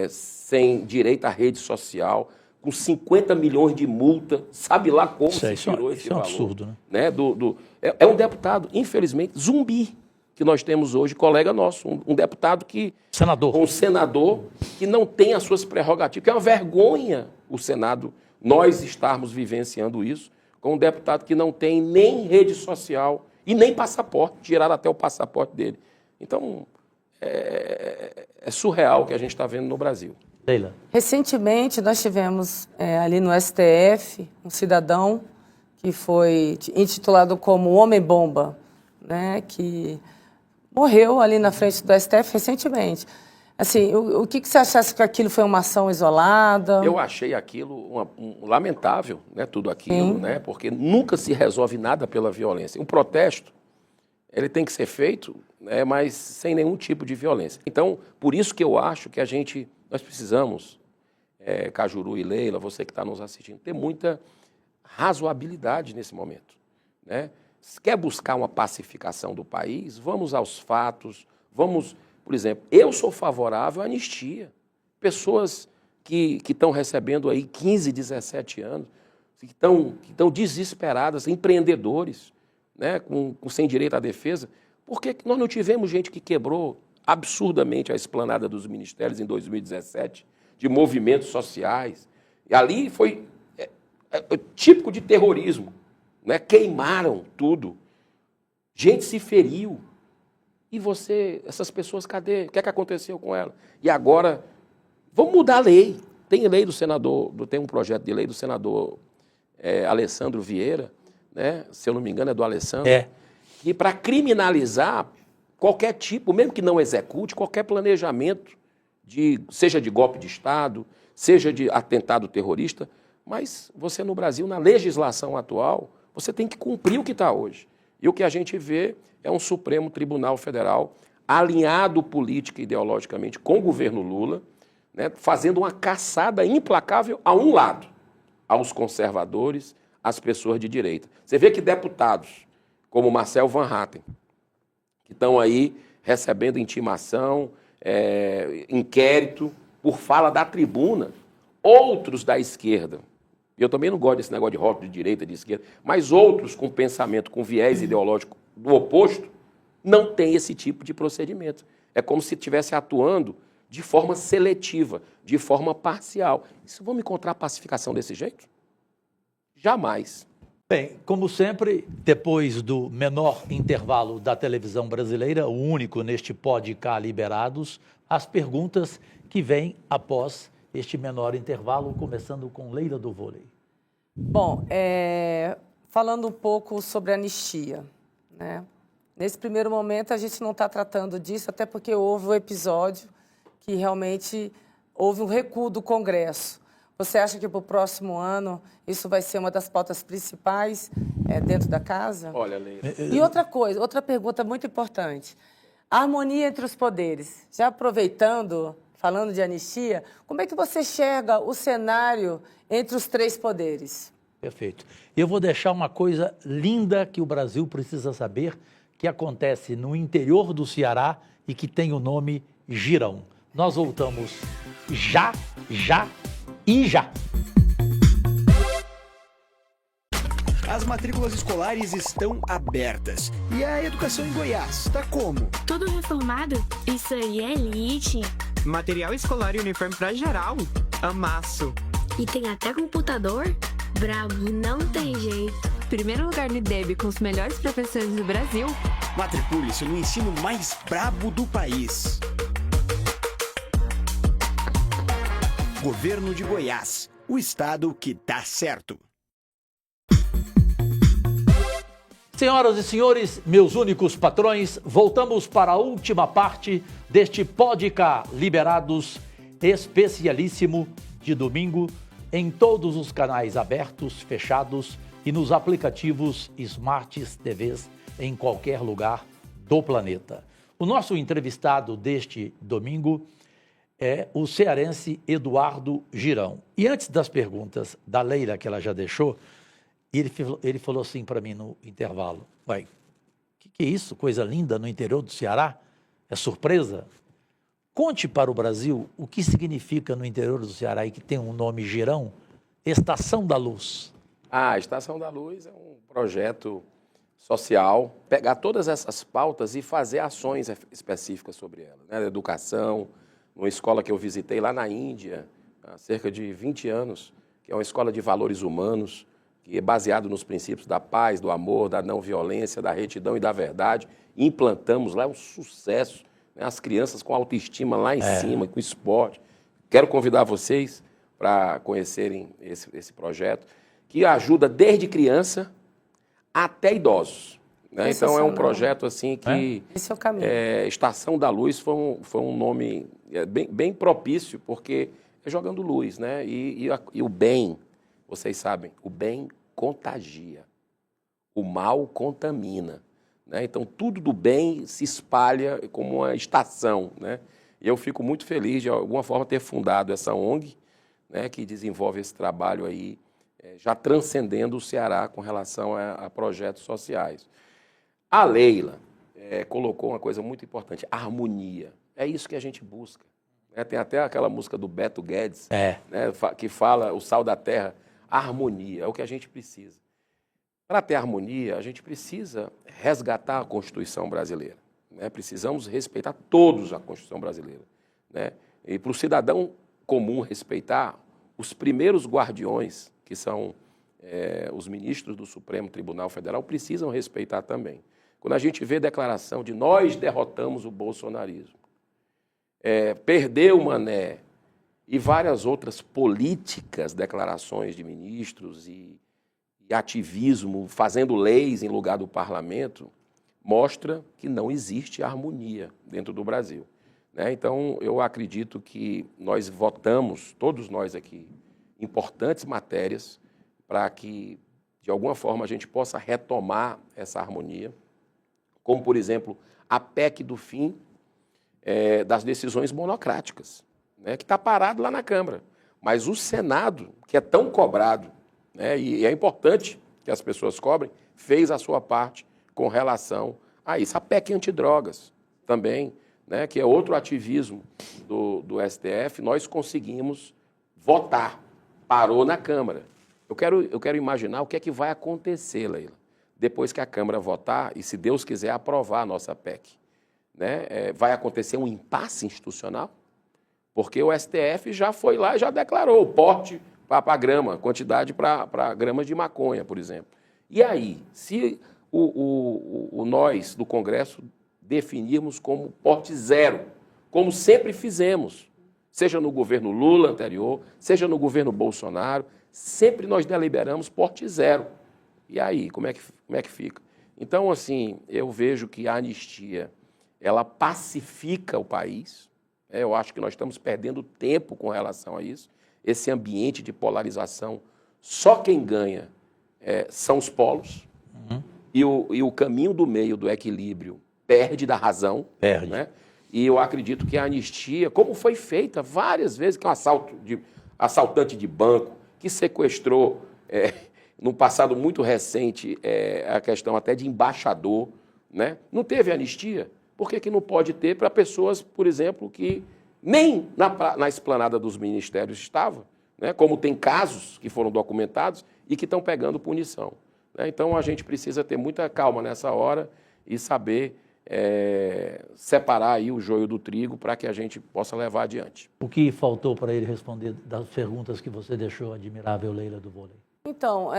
sem direito à rede social, com 50 milhões de multa, sabe lá como se tirou esse valor. Isso é um absurdo, né? É um deputado, infelizmente, zumbi, que nós temos hoje, colega nosso, um deputado um senador que não tem as suas prerrogativas, que é uma vergonha o Senado, nós estarmos vivenciando isso, com um deputado que não tem nem rede social e nem passaporte, tiraram até o passaporte dele. Então, é surreal o que a gente está vendo no Brasil. Leila. Recentemente, nós tivemos ali no STF um cidadão que foi intitulado como Homem-Bomba, né, que morreu ali na frente do STF recentemente. Assim, o que você achasse que aquilo foi uma ação isolada? Eu achei aquilo lamentável, né, tudo aquilo, né, porque nunca se resolve nada pela violência. Um protesto, ele tem que ser feito, né, mas sem nenhum tipo de violência. Então, por isso que eu acho que nós precisamos, Cajuru e Leila, você que está nos assistindo, ter muita razoabilidade nesse momento, né? Se quer buscar uma pacificação do país, vamos aos fatos, por exemplo, eu sou favorável à anistia. Pessoas que estão recebendo aí 15, 17 anos, que estão desesperadas, empreendedores, né, sem direito à defesa. Por que nós não tivemos gente que quebrou absurdamente a esplanada dos ministérios em 2017, de movimentos sociais? E ali foi típico de terrorismo, né? Queimaram tudo, gente se feriu. E essas pessoas, cadê? O que é que aconteceu com elas? E agora, vamos mudar a lei. Tem lei do senador, tem um projeto de lei do senador Alessandro Vieira, né? Se eu não me engano é do Alessandro, que para criminalizar qualquer tipo, mesmo que não execute, qualquer planejamento, seja de golpe de Estado, seja de atentado terrorista, mas você no Brasil, na legislação atual, você tem que cumprir o que está hoje. E o que a gente vê é um Supremo Tribunal Federal alinhado política e ideologicamente com o governo Lula, né, fazendo uma caçada implacável a um lado, aos conservadores, às pessoas de direita. Você vê que deputados como Marcel Van Hatten, que estão aí recebendo intimação, inquérito por fala da tribuna, outros da esquerda, e eu também não gosto desse negócio de rótulo de direita, de esquerda, mas outros com pensamento, com viés ideológico do oposto, não tem esse tipo de procedimento. É como se estivesse atuando de forma seletiva, de forma parcial. Isso, vamos encontrar pacificação desse jeito? Jamais. Bem, como sempre, depois do menor intervalo da televisão brasileira, o único neste Podcast Liberados, as perguntas que vêm após este menor intervalo, começando com Leila do Vôlei. Bom, falando um pouco sobre a anistia, né? Nesse primeiro momento, a gente não está tratando disso, até porque houve um episódio que realmente houve um recuo do Congresso. Você acha que para o próximo ano isso vai ser uma das pautas principais dentro da casa? Olha, Leila. E outra coisa, outra pergunta muito importante. A harmonia entre os poderes. Já aproveitando, falando de anistia, como é que você enxerga o cenário entre os três poderes? Perfeito. Eu vou deixar uma coisa linda que o Brasil precisa saber, que acontece no interior do Ceará e que tem o nome Girão. Nós voltamos já. As matrículas escolares estão abertas. E a educação em Goiás, tá como? Tudo reformado? Isso aí é elite. Material escolar e uniforme pra geral. Amasso. E tem até computador? Bravo, não tem jeito. Primeiro lugar no IDEB com os melhores professores do Brasil. Matricule-se no ensino mais brabo do país. Governo de Goiás, o estado que dá certo. Senhoras e senhores, meus únicos patrões, voltamos para a última parte deste Podcast Liberados especialíssimo de domingo em todos os canais abertos, fechados e nos aplicativos Smart TVs em qualquer lugar do planeta. O nosso entrevistado deste domingo é o cearense Eduardo Girão. E antes das perguntas da Leila, que ela já deixou, ele falou assim para mim no intervalo: vai, que é isso? Coisa linda no interior do Ceará? É surpresa? Conte para o Brasil o que significa no interior do Ceará, e que tem um nome girão, Estação da Luz. A Estação da Luz é um projeto social, pegar todas essas pautas e fazer ações específicas sobre elas, né? Educação, uma escola que eu visitei lá na Índia, há cerca de 20 anos, que é uma escola de valores humanos, que é baseado nos princípios da paz, do amor, da não violência, da retidão e da verdade. Implantamos lá, é um sucesso, né? As crianças com autoestima lá em cima, com esporte. Quero convidar vocês para conhecerem esse projeto, que ajuda desde criança até idosos, né? Então é um projeto assim que Esse é o caminho. Estação da Luz foi um nome bem propício, porque é jogando luz, né? E o bem, vocês sabem, o bem contagia, o mal contamina, né? Então tudo do bem se espalha como uma estação, né? E eu fico muito feliz de alguma forma ter fundado essa ONG, né, que desenvolve esse trabalho aí, já transcendendo o Ceará com relação a projetos sociais. A Leila colocou uma coisa muito importante, harmonia. É isso que a gente busca. Tem até aquela música do Beto Guedes, né, que fala o sal da terra, harmonia, é o que a gente precisa. Para ter harmonia, a gente precisa resgatar a Constituição brasileira, né? Precisamos respeitar todos a Constituição brasileira, né? E para o cidadão comum respeitar, os primeiros guardiões, que são os ministros do Supremo Tribunal Federal, precisam respeitar também. Quando a gente vê declaração de nós derrotamos o bolsonarismo, perdeu o Mané e várias outras políticas, declarações de ministros e ativismo, fazendo leis em lugar do parlamento, mostra que não existe harmonia dentro do Brasil, né? Então, eu acredito que nós votamos, todos nós aqui, importantes matérias para que, de alguma forma, a gente possa retomar essa harmonia, como, por exemplo, a PEC do fim das decisões monocráticas, né, que está parado lá na Câmara. Mas o Senado, que é tão cobrado, né, e é importante que as pessoas cobrem, fez a sua parte com relação a isso. A PEC antidrogas também, né, que é outro ativismo do STF, nós conseguimos votar, parou na Câmara. Eu quero imaginar o que é que vai acontecer, Leila, depois que a Câmara votar e, se Deus quiser, aprovar a nossa PEC. Né? Vai acontecer um impasse institucional? Porque o STF já foi lá e já declarou o porte para grama, quantidade para gramas de maconha, por exemplo. E aí, se nós do Congresso definirmos como porte zero, como sempre fizemos, seja no governo Lula anterior, seja no governo Bolsonaro, sempre nós deliberamos porte zero. E aí, como é que fica? Então, assim, eu vejo que a anistia, ela pacifica o país. Eu acho que nós estamos perdendo tempo com relação a isso. Esse ambiente de polarização, só quem ganha são os polos. Uhum. E o caminho do meio, do equilíbrio, perde da razão. Perde. Né? E eu acredito que a anistia, como foi feita várias vezes, que é um assaltante de banco, que sequestrou, no passado muito recente, a questão até de embaixador, né? Não teve anistia. Por que não pode ter para pessoas, por exemplo, que nem na esplanada dos ministérios estavam, né? Como tem casos que foram documentados e que estão pegando punição, né? Então, a gente precisa ter muita calma nessa hora e saber separar aí o joio do trigo para que a gente possa levar adiante. O que faltou para ele responder das perguntas que você deixou, admirável Leila do vôlei? Então,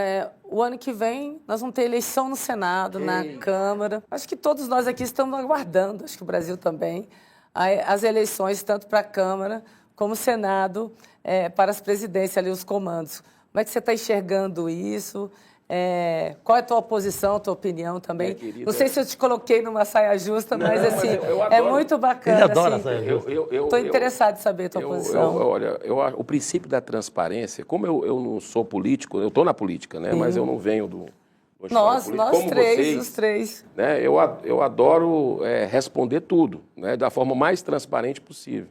o ano que vem nós vamos ter eleição no Senado, na Câmara. Acho que todos nós aqui estamos aguardando, acho que o Brasil também, as eleições, tanto para a Câmara como o Senado, para as presidências ali, os comandos. Como é que você está enxergando isso? Qual é a tua posição, a tua opinião também? Não sei se eu te coloquei numa saia justa, mas assim, é muito bacana. Ele adora assim, saia justa. Estou interessado em saber a tua posição. Olha, o princípio da transparência, como eu não sou político, eu estou na política, né? Mas eu não venho do Nós como três, vocês, os três. Né? Eu adoro responder tudo, né? Da forma mais transparente possível.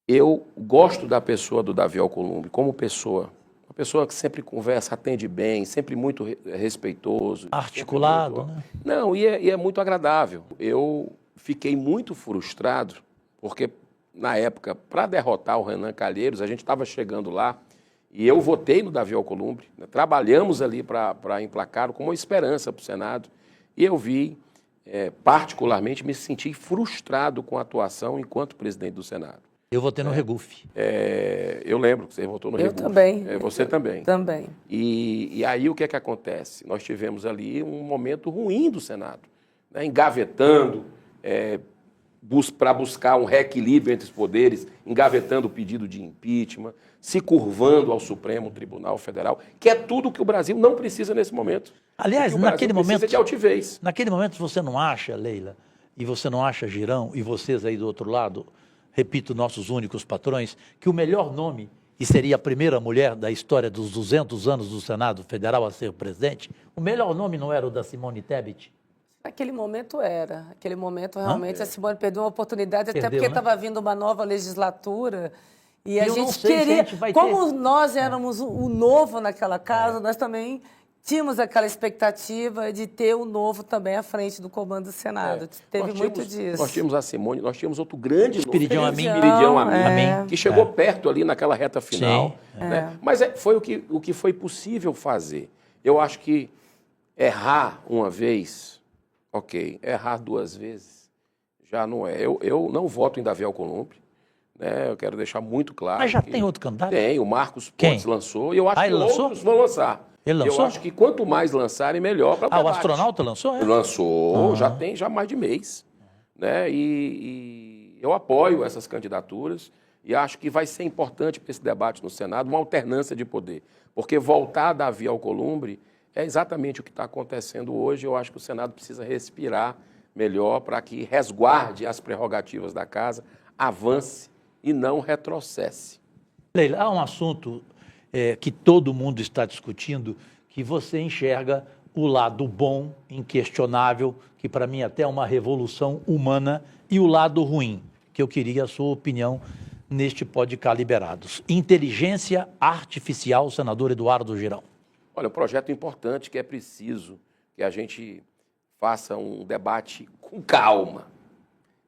Eu gosto da pessoa do Davi Alcolumbre como pessoa. Uma pessoa que sempre conversa, atende bem, sempre muito respeitoso. Articulado, né? Não, e é muito agradável. Eu fiquei muito frustrado, porque na época, para derrotar o Renan Calheiros, a gente estava chegando lá, e eu votei no Davi Alcolumbre, né? Trabalhamos ali para emplacá-lo com uma esperança para o Senado, e eu vi, particularmente, me senti frustrado com a atuação enquanto presidente do Senado. Eu votei no Regufe. Eu lembro que você votou no Regufe. Eu também. Você também. Também. E aí o que é que acontece? Nós tivemos ali um momento ruim do Senado, né? Engavetando, para buscar um reequilíbrio entre os poderes, engavetando o pedido de impeachment, se curvando ao Supremo Tribunal Federal, que é tudo que o Brasil não precisa nesse momento. Aliás, naquele momento, de altivez. Naquele momento você não acha, Leila, e você não acha, Girão, e vocês aí do outro lado, repito, nossos únicos patrões, que o melhor nome, e seria a primeira mulher da história dos 200 anos do Senado Federal a ser presidente, o melhor nome não era o da Simone Tebet? Naquele momento era. Naquele momento, realmente, a Simone perdeu uma oportunidade, até porque né? estava vindo uma nova legislatura. E a eu não gente sei se queria. a gente vai Como ter. nós éramos o novo naquela casa, nós também tínhamos aquela expectativa de ter o novo também à frente do comando do Senado. Teve muito disso. Nós tínhamos a Simone, nós tínhamos outro grande nome. Espiridião Amin, que chegou perto ali naquela reta final. Sim, né? Mas foi o que foi possível fazer. Eu acho que errar uma vez, ok, errar duas vezes já não é. Eu não voto em Davi Alcolumbre, né? Eu quero deixar muito claro. Mas já tem outro candidato? Tem, o Marcos Pontes lançou, e eu acho que outros vão lançar. Ele lançou? Eu acho que quanto mais lançarem, melhor para o debate. O astronauta lançou? Lançou, já tem mais de mês. Né? E eu apoio essas candidaturas e acho que vai ser importante para esse debate no Senado uma alternância de poder. Porque voltar a Davi Alcolumbre é exatamente o que está acontecendo hoje. Eu acho que o Senado precisa respirar melhor para que resguarde as prerrogativas da casa, avance e não retrocesse. Leila, há um assunto que todo mundo está discutindo, que você enxerga o lado bom, inquestionável, que para mim até é uma revolução humana, e o lado ruim, que eu queria a sua opinião neste podcast Liberados. Inteligência Artificial, senador Eduardo Girão. Olha, um projeto importante que é preciso que a gente faça um debate com calma,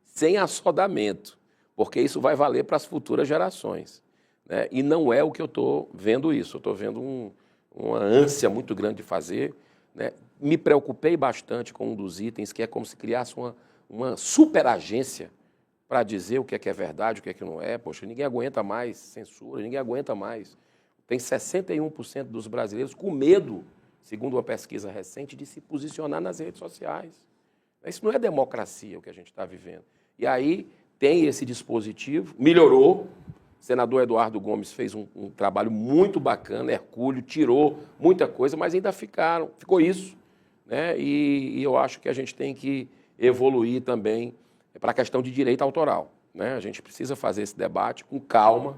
sem assodamento, porque isso vai valer para as futuras gerações. Né? E não é o que eu estou vendo isso. Eu estou vendo uma ânsia muito grande de fazer. Né? Me preocupei bastante com um dos itens, que é como se criasse uma super agência para dizer o que é verdade, o que é que não é. Poxa, ninguém aguenta mais censura, ninguém aguenta mais. Tem 61% dos brasileiros com medo, segundo uma pesquisa recente, de se posicionar nas redes sociais. Isso não é democracia o que a gente está vivendo. E aí tem esse dispositivo, melhorou. O senador Eduardo Gomes fez um trabalho muito bacana, hercúleo, tirou muita coisa, mas ainda ficou isso. Né? E eu acho que a gente tem que evoluir também para a questão de direito autoral. Né? A gente precisa fazer esse debate com calma.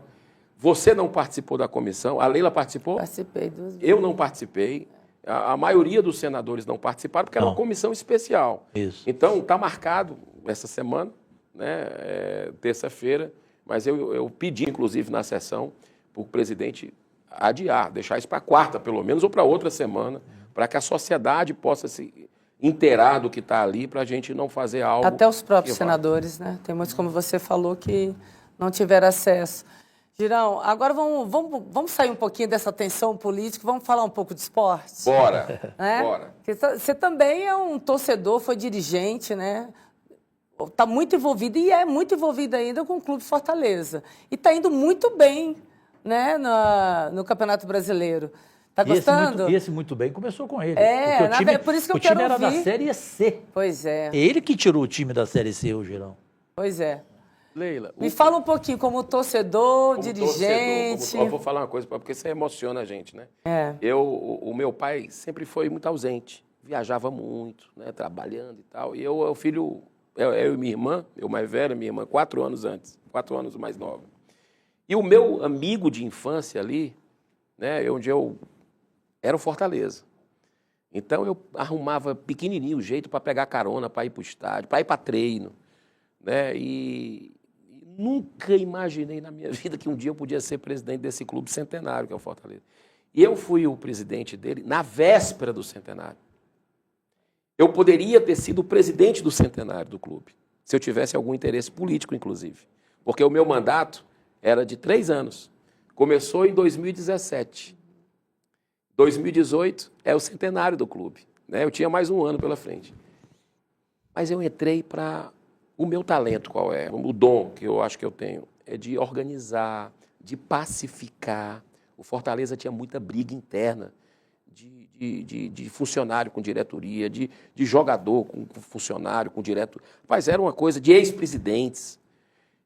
Você não participou da comissão, a Leila participou? Participei. Eu não participei. A maioria dos senadores não participaram, porque era uma comissão especial. Isso. Então, está marcado essa semana, né? Terça-feira, mas eu pedi, inclusive, na sessão, para o presidente adiar, deixar isso para quarta, pelo menos, ou para outra semana, para que a sociedade possa se inteirar do que está ali, para a gente não fazer algo... Até os próprios senadores, né? Tem muitos, como você falou, que não tiveram acesso. Girão, agora vamos sair um pouquinho dessa tensão política, vamos falar um pouco de esporte? Bora, né? bora. Você também é um torcedor, foi dirigente, né? Está muito envolvido e é muito envolvido ainda com o Clube Fortaleza. E está indo muito bem, né, no Campeonato Brasileiro. Está gostando? Esse muito bem começou com ele. Por isso que eu quero ouvir. O time era da Série C. Pois é. É ele que tirou o time da Série C, o Girão. Pois é. Leila, Me fala um pouquinho como torcedor, dirigente. Eu vou falar uma coisa, porque isso emociona a gente, né? O meu pai sempre foi muito ausente, viajava muito, né, trabalhando e tal. E o filho, eu e minha irmã, eu mais velha, minha irmã, 4 anos antes, 4 anos mais nova. E o meu amigo de infância ali, né, onde eu era o Fortaleza. Então eu arrumava pequenininho o jeito para pegar carona, para ir para o estádio, para ir para treino, né? E nunca imaginei na minha vida que um dia eu podia ser presidente desse clube centenário, que é o Fortaleza. E eu fui o presidente dele na véspera do centenário. Eu poderia ter sido o presidente do centenário do clube. se eu tivesse algum interesse político, inclusive. Porque o meu mandato era de 3 anos. Começou em 2017. 2018 é o centenário do clube, né? Eu tinha mais um ano pela frente. Mas eu entrei para... O meu talento qual é? O dom que eu acho que eu tenho é de organizar, de pacificar. O Fortaleza tinha muita briga interna de funcionário com diretoria, de jogador com funcionário, com diretor. Mas era uma coisa de ex-presidentes.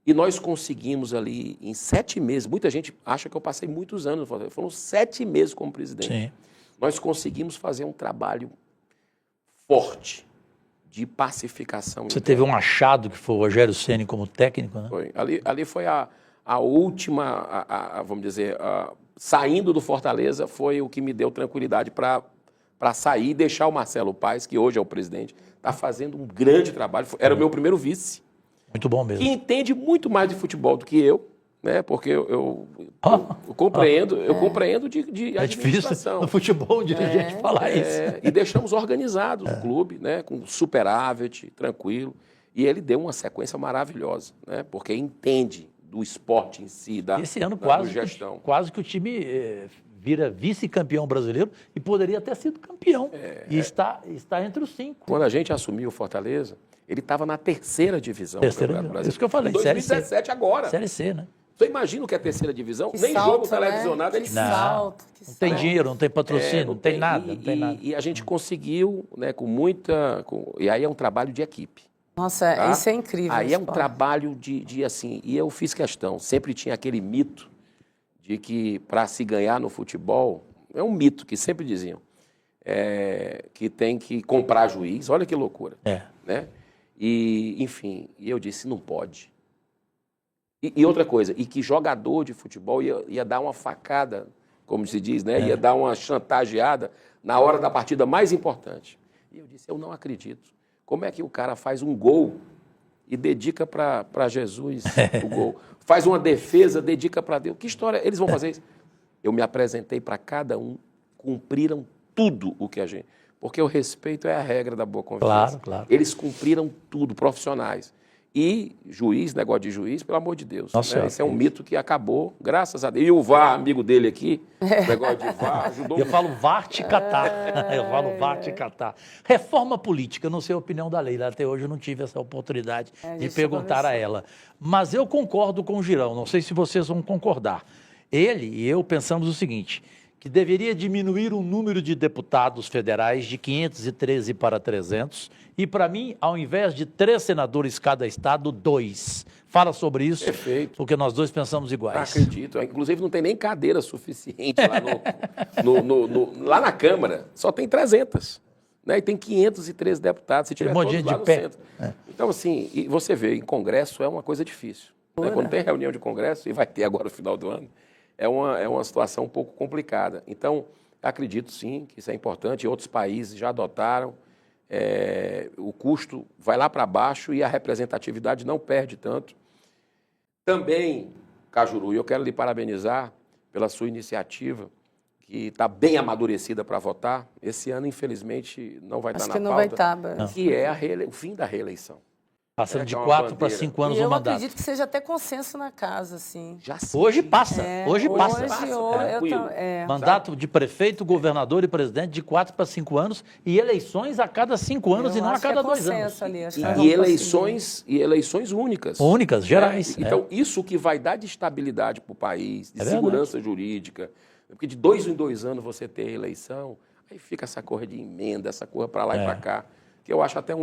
E nós conseguimos ali, em 7 meses, muita gente acha que eu passei muitos anos no Fortaleza, foram 7 meses como presidente. Sim. Nós conseguimos fazer um trabalho forte de pacificação. Você interna. teve um achado que foi o Rogério Ceni como técnico, né? Foi. Ali foi a última, vamos dizer, saindo do Fortaleza, foi o que me deu tranquilidade para sair e deixar o Marcelo Paes, que hoje é o presidente, está fazendo um grande trabalho. Era o meu primeiro vice. Muito bom mesmo. Que entende muito mais de futebol do que eu, né? Porque eu compreendo, de É difícil administração. no futebol um dirigente falar isso. E deixamos organizados o clube, né? Com superávit, tranquilo. E ele deu uma sequência maravilhosa, né? Porque entende do esporte em si, Esse ano da gestão. quase que o time vira vice-campeão brasileiro e poderia ter sido campeão. E está entre os 5. Quando a gente assumiu o Fortaleza, ele estava na 3ª divisão do Campeonato Brasileiro. Isso que eu falei, Em 2017 agora. Série C, né? Você imagina o que é a 3ª divisão? Que Nem salto, jogo televisionado né? ele Que sabe. salto, que Não tem salto. dinheiro, não tem patrocínio, não tem nada. Não tem nada. E a gente conseguiu, né, com muita... E aí é um trabalho de equipe. Nossa, Tá? isso é incrível. Aí é um Paulo. trabalho de assim, e eu fiz questão, sempre tinha aquele mito de que para se ganhar no futebol, é um mito que sempre diziam, que tem que comprar juiz, olha que loucura, né? E, enfim, e eu disse, não pode. E outra coisa, e que jogador de futebol ia dar uma facada, como se diz, né? Ia dar uma chantageada na hora da partida mais importante. E eu disse, eu não acredito. Como é que o cara faz um gol e dedica para Jesus o gol? Faz uma defesa, dedica para Deus. Que história? Eles vão fazer isso? Eu me apresentei para cada um, cumpriram tudo o que a gente... Porque o respeito é a regra da boa convivência. Claro, claro. Eles cumpriram tudo, profissionais. E juiz, negócio de juiz, pelo amor de Deus. Nossa, né? Esse é um mito que acabou, graças a Deus. E o VAR, amigo dele aqui, negócio de VAR, ajudou Eu muito. falo VAR te catar. Eu falo VAR te catar. Reforma política, eu não sei a opinião da Leila. Até hoje eu não tive essa oportunidade de perguntar a ela. Mas eu concordo com o Girão, não sei se vocês vão concordar. Ele e eu pensamos o seguinte, que deveria diminuir o número de deputados federais de 513 para 300 e, para mim, ao invés de 3 senadores cada estado, 2. Fala sobre isso, Perfeito. porque nós dois pensamos iguais. Acredito. Inclusive, não tem nem cadeira suficiente lá, lá na Câmara. Só tem 300. Né? E tem 513 deputados, se tiver todos monte de lá no pé. centro. Então, assim, e você vê, em Congresso é uma coisa difícil. Né? Quando tem reunião de Congresso, e vai ter agora no final do ano, é uma situação um pouco complicada. Então, acredito sim que isso é importante. Outros países já adotaram. O custo vai lá para baixo e a representatividade não perde tanto. Também, Cajuru, eu quero lhe parabenizar pela sua iniciativa, que está bem amadurecida para votar. Esse ano, infelizmente, não vai estar na pauta. Acho que não vai estar. Que é o fim da reeleição. Passando de que é uma 4 para bandeira. 5 anos E o eu mandato. acredito que seja até consenso na casa, assim. Já sim. Hoje passa, hoje passa. tranquilo. Mandato de prefeito, governador e presidente de 4 para 5 anos e eleições a cada 5 anos e não a cada 2 anos. Ali, acho que E nós vamos eleições únicas. Únicas, gerais. Então, isso que vai dar de estabilidade para o país, de É segurança jurídica, porque de 2 em 2 anos você ter eleição, aí fica essa coisa de emenda, essa coisa para lá e para cá, que eu acho até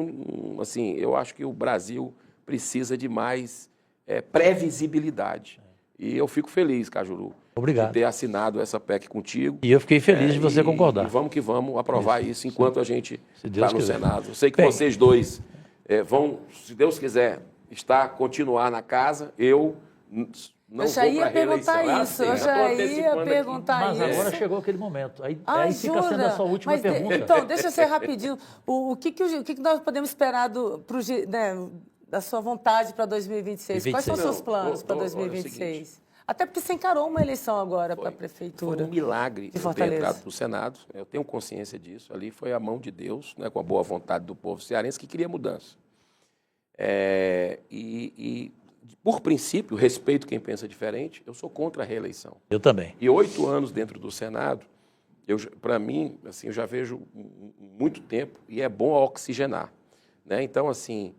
assim, eu acho que o Brasil precisa de mais previsibilidade. E eu fico feliz, Cajuru, Obrigado. de ter assinado essa PEC contigo. E eu fiquei feliz de você concordar. E vamos que vamos aprovar isso enquanto a gente Deus está no quiser. Senado. Eu sei que Bem. vocês dois vão, se Deus quiser, continuar na casa. Eu não Eu já vou ia para reeleição. perguntar isso, eu já ia perguntar Mas isso. agora chegou aquele momento. Aí fica jura? sendo a sua última Mas pergunta. Então, deixa eu ser rapidinho. O que nós podemos esperar da sua vontade para 2026? Quais são os seus planos para olha o 2026? Até porque você encarou uma eleição agora para a Foi prefeitura. um milagre de eu ter Fortaleza. entrado para o Senado. Eu tenho consciência disso. Ali foi a mão de Deus, né, com a boa vontade do povo cearense que queria mudança. E, por princípio, respeito quem pensa diferente, eu sou contra a reeleição. Eu também. E 8 anos dentro do Senado, para mim, assim, eu já vejo muito tempo e é bom oxigenar, né? Então, assim,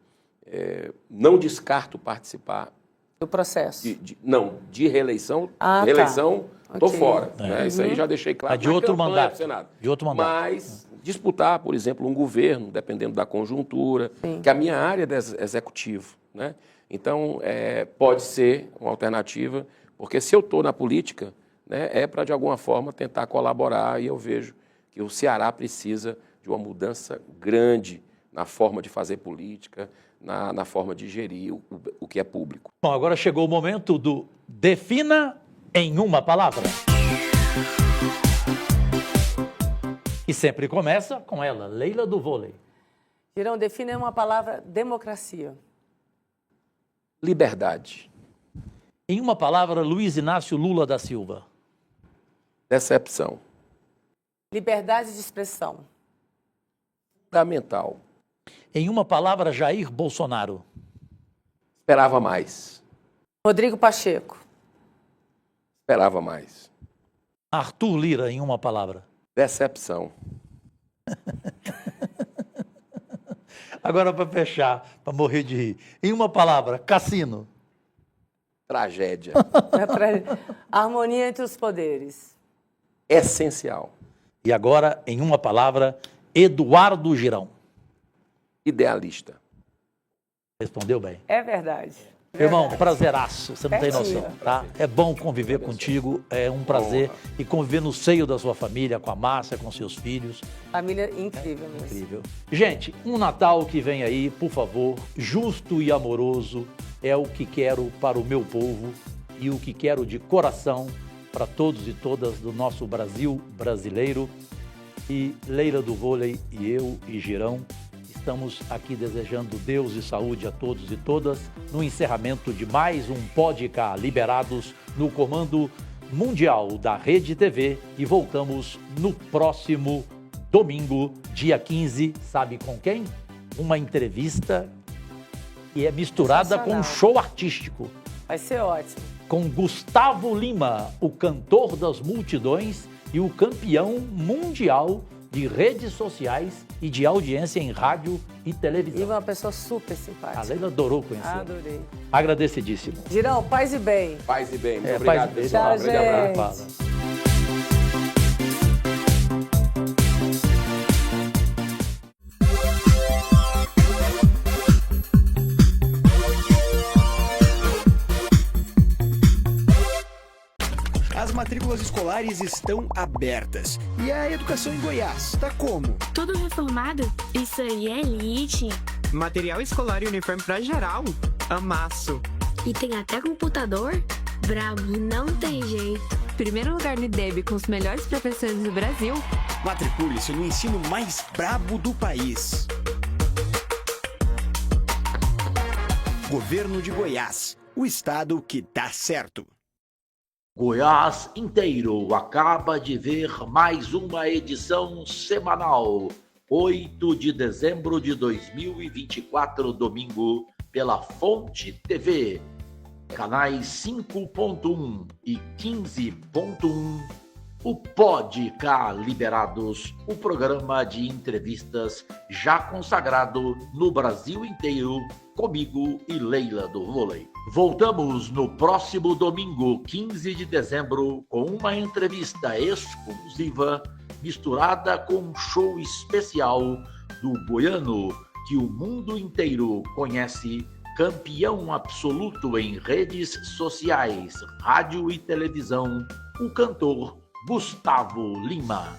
não descarto participar Do processo. de reeleição. Reeleição, estou Ok. fora. Né? Isso aí já deixei claro. De outro campanha mandato. do Senado. De outro mandato. Mas disputar, por exemplo, um governo, dependendo da conjuntura, Sim. que a minha área é de executivo, né? Então, pode ser uma alternativa, porque se eu estou na política, né, é para, de alguma forma, tentar colaborar, e eu vejo que o Ceará precisa de uma mudança grande na forma de fazer política, na forma de gerir o que é público. Bom, agora chegou o momento do Defina em uma palavra. E sempre começa com ela, Leila do Vôlei. Girão, defina em uma palavra democracia. Liberdade. Em uma palavra, Luiz Inácio Lula da Silva. Decepção. Liberdade de expressão. Fundamental. Em uma palavra, Jair Bolsonaro. Esperava mais. Rodrigo Pacheco. Esperava mais. Arthur Lira, em uma palavra. Decepção. Agora, para fechar, para morrer de rir. Em uma palavra, Cassino. Tragédia. Harmonia entre os poderes. Essencial. E agora, em uma palavra, Eduardo Girão. Idealista. Respondeu bem. É verdade. Irmão, prazeraço, você não tem Pertinho. noção, tá? É bom conviver contigo, é um prazer. E conviver no seio da sua família, com a Márcia, com seus filhos. Família incrível mesmo. Incrível. Gente, um Natal que vem aí, por favor, justo e amoroso, é o que quero para o meu povo e o que quero de coração para todos e todas do nosso Brasil brasileiro. E Leila do Vôlei e eu e Girão estamos aqui desejando Deus e saúde a todos e todas no encerramento de mais um Podcast Liberados no comando mundial da Rede TV e voltamos no próximo domingo, dia 15, sabe com quem? Uma entrevista que é misturada com um show artístico. Vai ser ótimo. Com Gustavo Lima, o cantor das multidões e o campeão mundial de redes sociais e de audiência em rádio e televisão. E uma pessoa super simpática. A Leila adorou conhecer. Adorei. Agradecidíssimo. Girão, paz e bem. Paz e bem. Muito É, obrigado, paz e bem. pessoal. Tchau, Um grande abraço. Fala. As matrículas escolares estão abertas. E a educação em Goiás está como? Tudo reformado? Isso aí é elite. Material escolar e uniforme pra geral. Amasso. E tem até computador? Brabo, não tem jeito. Primeiro lugar no IDEB com os melhores professores do Brasil. Matricule-se no ensino mais brabo do país. Governo de Goiás, o estado que dá certo. Goiás inteiro acaba de ver mais uma edição semanal, 8 de dezembro de 2024, domingo, pela Fonte TV, canais 5.1 e 15.1, o Podcast Liberados, o programa de entrevistas já consagrado no Brasil inteiro, comigo e Leila do Vôlei. Voltamos no próximo domingo, 15 de dezembro, com uma entrevista exclusiva misturada com um show especial do goiano que o mundo inteiro conhece, campeão absoluto em redes sociais, rádio e televisão, o cantor Gustavo Lima.